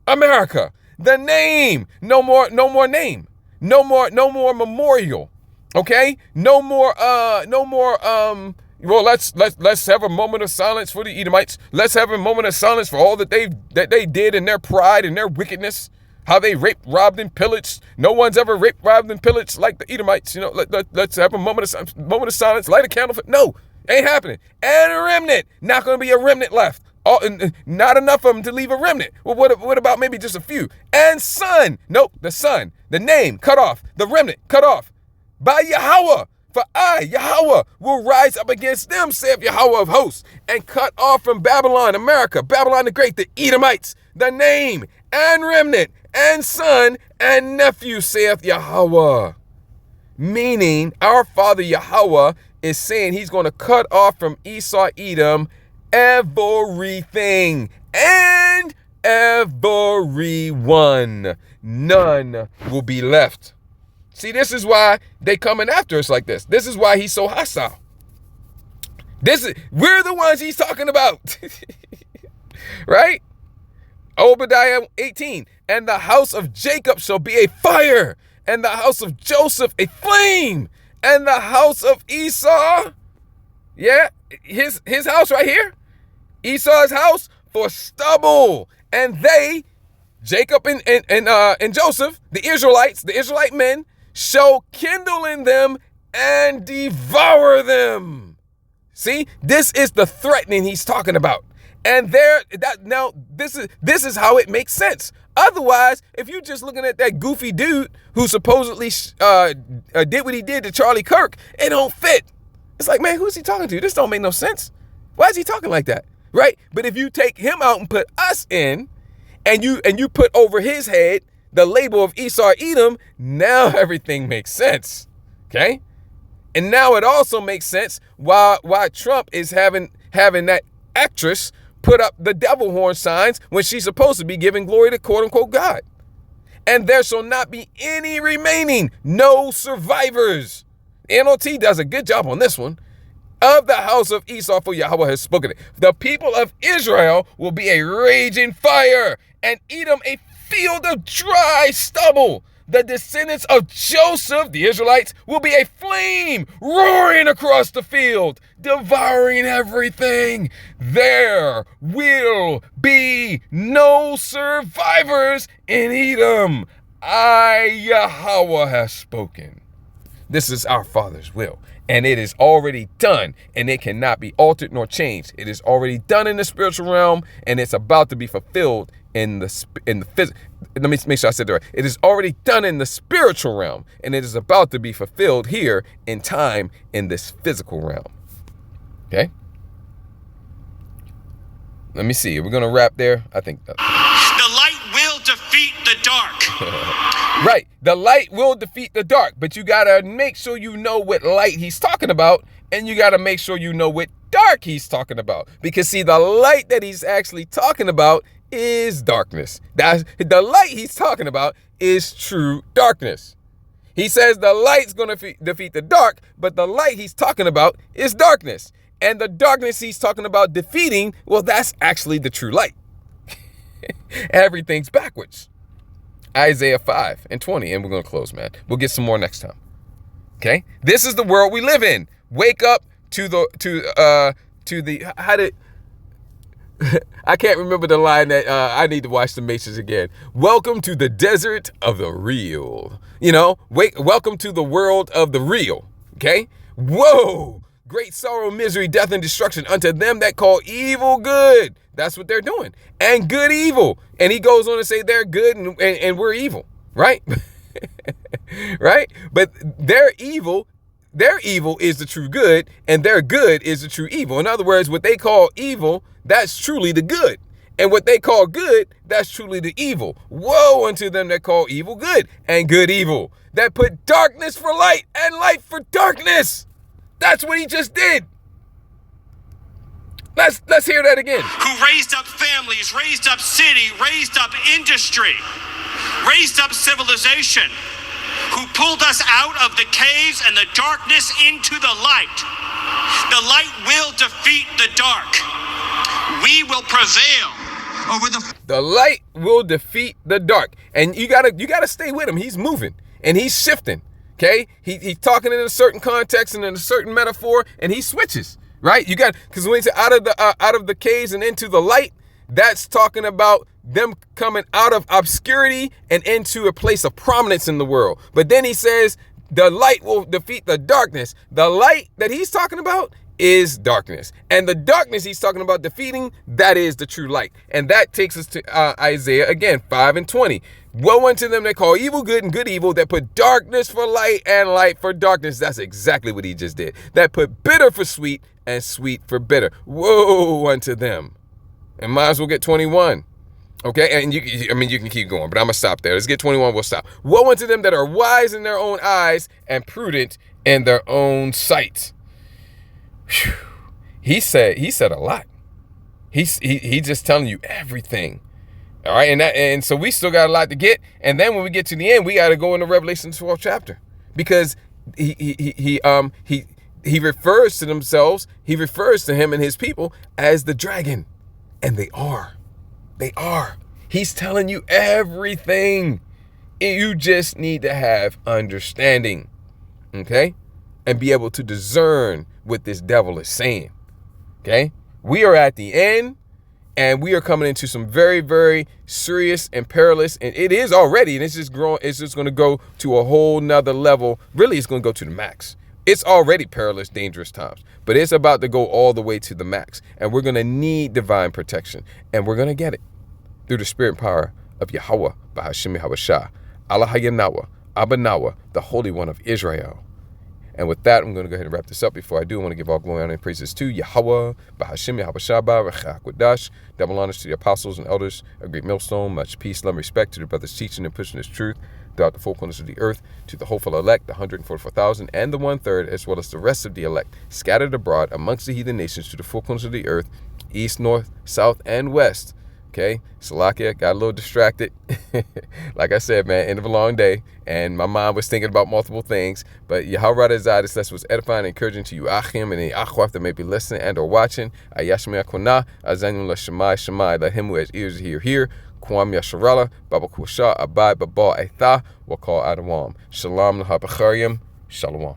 America, the name. No more name. No more memorial. Okay? No more. Well, let's have a moment of silence for the Edomites. Let's have a moment of silence for all that they did in their pride and their wickedness. How they raped, robbed, and pillaged. No one's ever raped, robbed, and pillaged like the Edomites. Let's have a moment of silence. Light a candle for. No, ain't happening. And a remnant. Not going to be a remnant left. Not enough of them to leave a remnant. Well, what about maybe just a few? And son. Nope, the son. The name cut off. The remnant cut off. By Yahweh. For I, Yahweh, will rise up against them, saith Yahweh of hosts, and cut off from Babylon, America, Babylon the Great, the Edomites, the name, and remnant, and son, and nephew, saith Yahweh. Meaning, our father Yahweh is saying he's going to cut off from Esau, Edom, everything and everyone. None will be left. See, this is why they coming after us like this. This is why he's so hostile. We're the ones he's talking about. Right? Obadiah 18. And the house of Jacob shall be a fire, and the house of Joseph a flame, and the house of Esau, yeah, his house right here, Esau's house, for stubble. And they, Jacob and Joseph, the Israelite men, shall kindle in them and devour them. See, this is the threatening he's talking about. And this is how it makes sense. Otherwise, if you're just looking at that goofy dude who supposedly did what he did to Charlie Kirk, it don't fit. It's like, man, who's he talking to? This don't make no sense. Why is he talking like that? Right? But if you take him out and put us in, and you put over his head the label of Esau Edom, now everything makes sense. Okay? And now it also makes sense why Trump is having that actress put up the devil horn signs when she's supposed to be giving glory to quote unquote God. And there shall not be any remaining, no survivors. NLT does a good job on this one. Of the house of Esau, for Yahweh has spoken it. The people of Israel will be a raging fire, and Edom a field of dry stubble. The descendants of Joseph, the Israelites, will be a flame roaring across the field, devouring everything. There will be no survivors in Edom. I, Yahweh, have spoken. This is our Father's will. And it is already done, and it cannot be altered nor changed. It is already done in the spiritual realm, and it's about to be fulfilled in the physical. Let me make sure I said that right. It is already done in the spiritual realm, and it is about to be fulfilled here in time in this physical realm. Okay? Let me see. Are we going to wrap there? I think that. The light will defeat the dark. Right. The light will defeat the dark, but you got to make sure you know what light he's talking about, and you got to make sure you know what dark he's talking about. Because, see, the light that he's actually talking about is darkness. The light he's talking about is true darkness. He says the light's going to defeat the dark, but the light he's talking about is darkness. And the darkness he's talking about defeating, well, that's actually the true light. Everything's backwards. Isaiah 5:20, and we're going to close, man. We'll get some more next time. Okay? This is the world we live in. Wake up to the how did I can't remember the line that I need to watch The Matrix again. Welcome to the desert of the real. You know, welcome to the world of the real. Okay? Whoa! Great sorrow, misery, death, and destruction unto them that call evil good. That's what they're doing. And good evil. And he goes on to say they're good and we're evil. Right? Right? But their evil is the true good, and their good is the true evil. In other words, what they call evil, that's truly the good. And what they call good, that's truly the evil. Woe unto them that call evil good and good evil, that put darkness for light and light for darkness. That's what he just did. Let's hear that again. Who raised up families, raised up city, raised up industry, raised up civilization, who pulled us out of the caves and the darkness into the light. The light will defeat the dark. We will prevail over the light will defeat the dark. And you gotta stay with him. He's moving and he's shifting. Okay? He's talking in a certain context and in a certain metaphor, and he switches. Right? Because when it's out of the caves and into the light, that's talking about them coming out of obscurity and into a place of prominence in the world. But then he says the light will defeat the darkness. The light that he's talking about is darkness. And the darkness he's talking about defeating, that is the true light. And that takes us to Isaiah again, 5:20. Woe unto them that call evil good and good evil, that put darkness for light and light for darkness. That's exactly what he just did. That put bitter for sweet and sweet for bitter. Woe unto them. And might as well get 21. Okay, and you can keep going, but I'm going to stop there. Let's get 21, we'll stop. Woe unto them that are wise in their own eyes and prudent in their own sight. Whew. He said a lot. He's just telling you everything. All right, and so we still got a lot to get. And then when we get to the end, we got to go into Revelation 12th chapter, because he refers to themselves, he refers to him and his people as the dragon, and they are. They are. He's telling you everything. You just need to have understanding, okay, and be able to discern what this devil is saying. Okay, we are at the end. And we are coming into some very, very serious and perilous, and it is already, and it's just growing. It's just going to go to a whole nother level. Really, it's going to go to the max. It's already perilous, dangerous times, but it's about to go all the way to the max. And we're going to need divine protection, and we're going to get it through the spirit and power of Yahweh, Bahashim Yahweh, Allah Hayanawa, Abanawa, the Holy One of Israel. And with that, I'm going to go ahead and wrap this up. Before I do, I want to give all glory, honor, and praises to Yahweh, Bahashim, Yahweh Shabbat, Rechak Wadash. Double honors to the apostles and elders, a great millstone. Much peace, love, and respect to the brothers teaching and pushing this truth throughout the four corners of the earth, to the hopeful elect, the 144,000, and the 1/3, as well as the rest of the elect, scattered abroad amongst the heathen nations to the four corners of the earth, east, north, south, and west. Okay, Salakia, got a little distracted. Like I said, man, end of a long day, and my mind was thinking about multiple things. But Yahweh Razai, this lesson was edifying and encouraging to you, Achim, and the Achwaf that may be listening and or watching. Ayashmi Akuna, Azanul Shemai Shemai, let him who has ears hear. Kwam Yasharala, Baba Kusha, Abai Baba Aitha, Wakal Adawam. Shalom Lahabacharium, Shalom.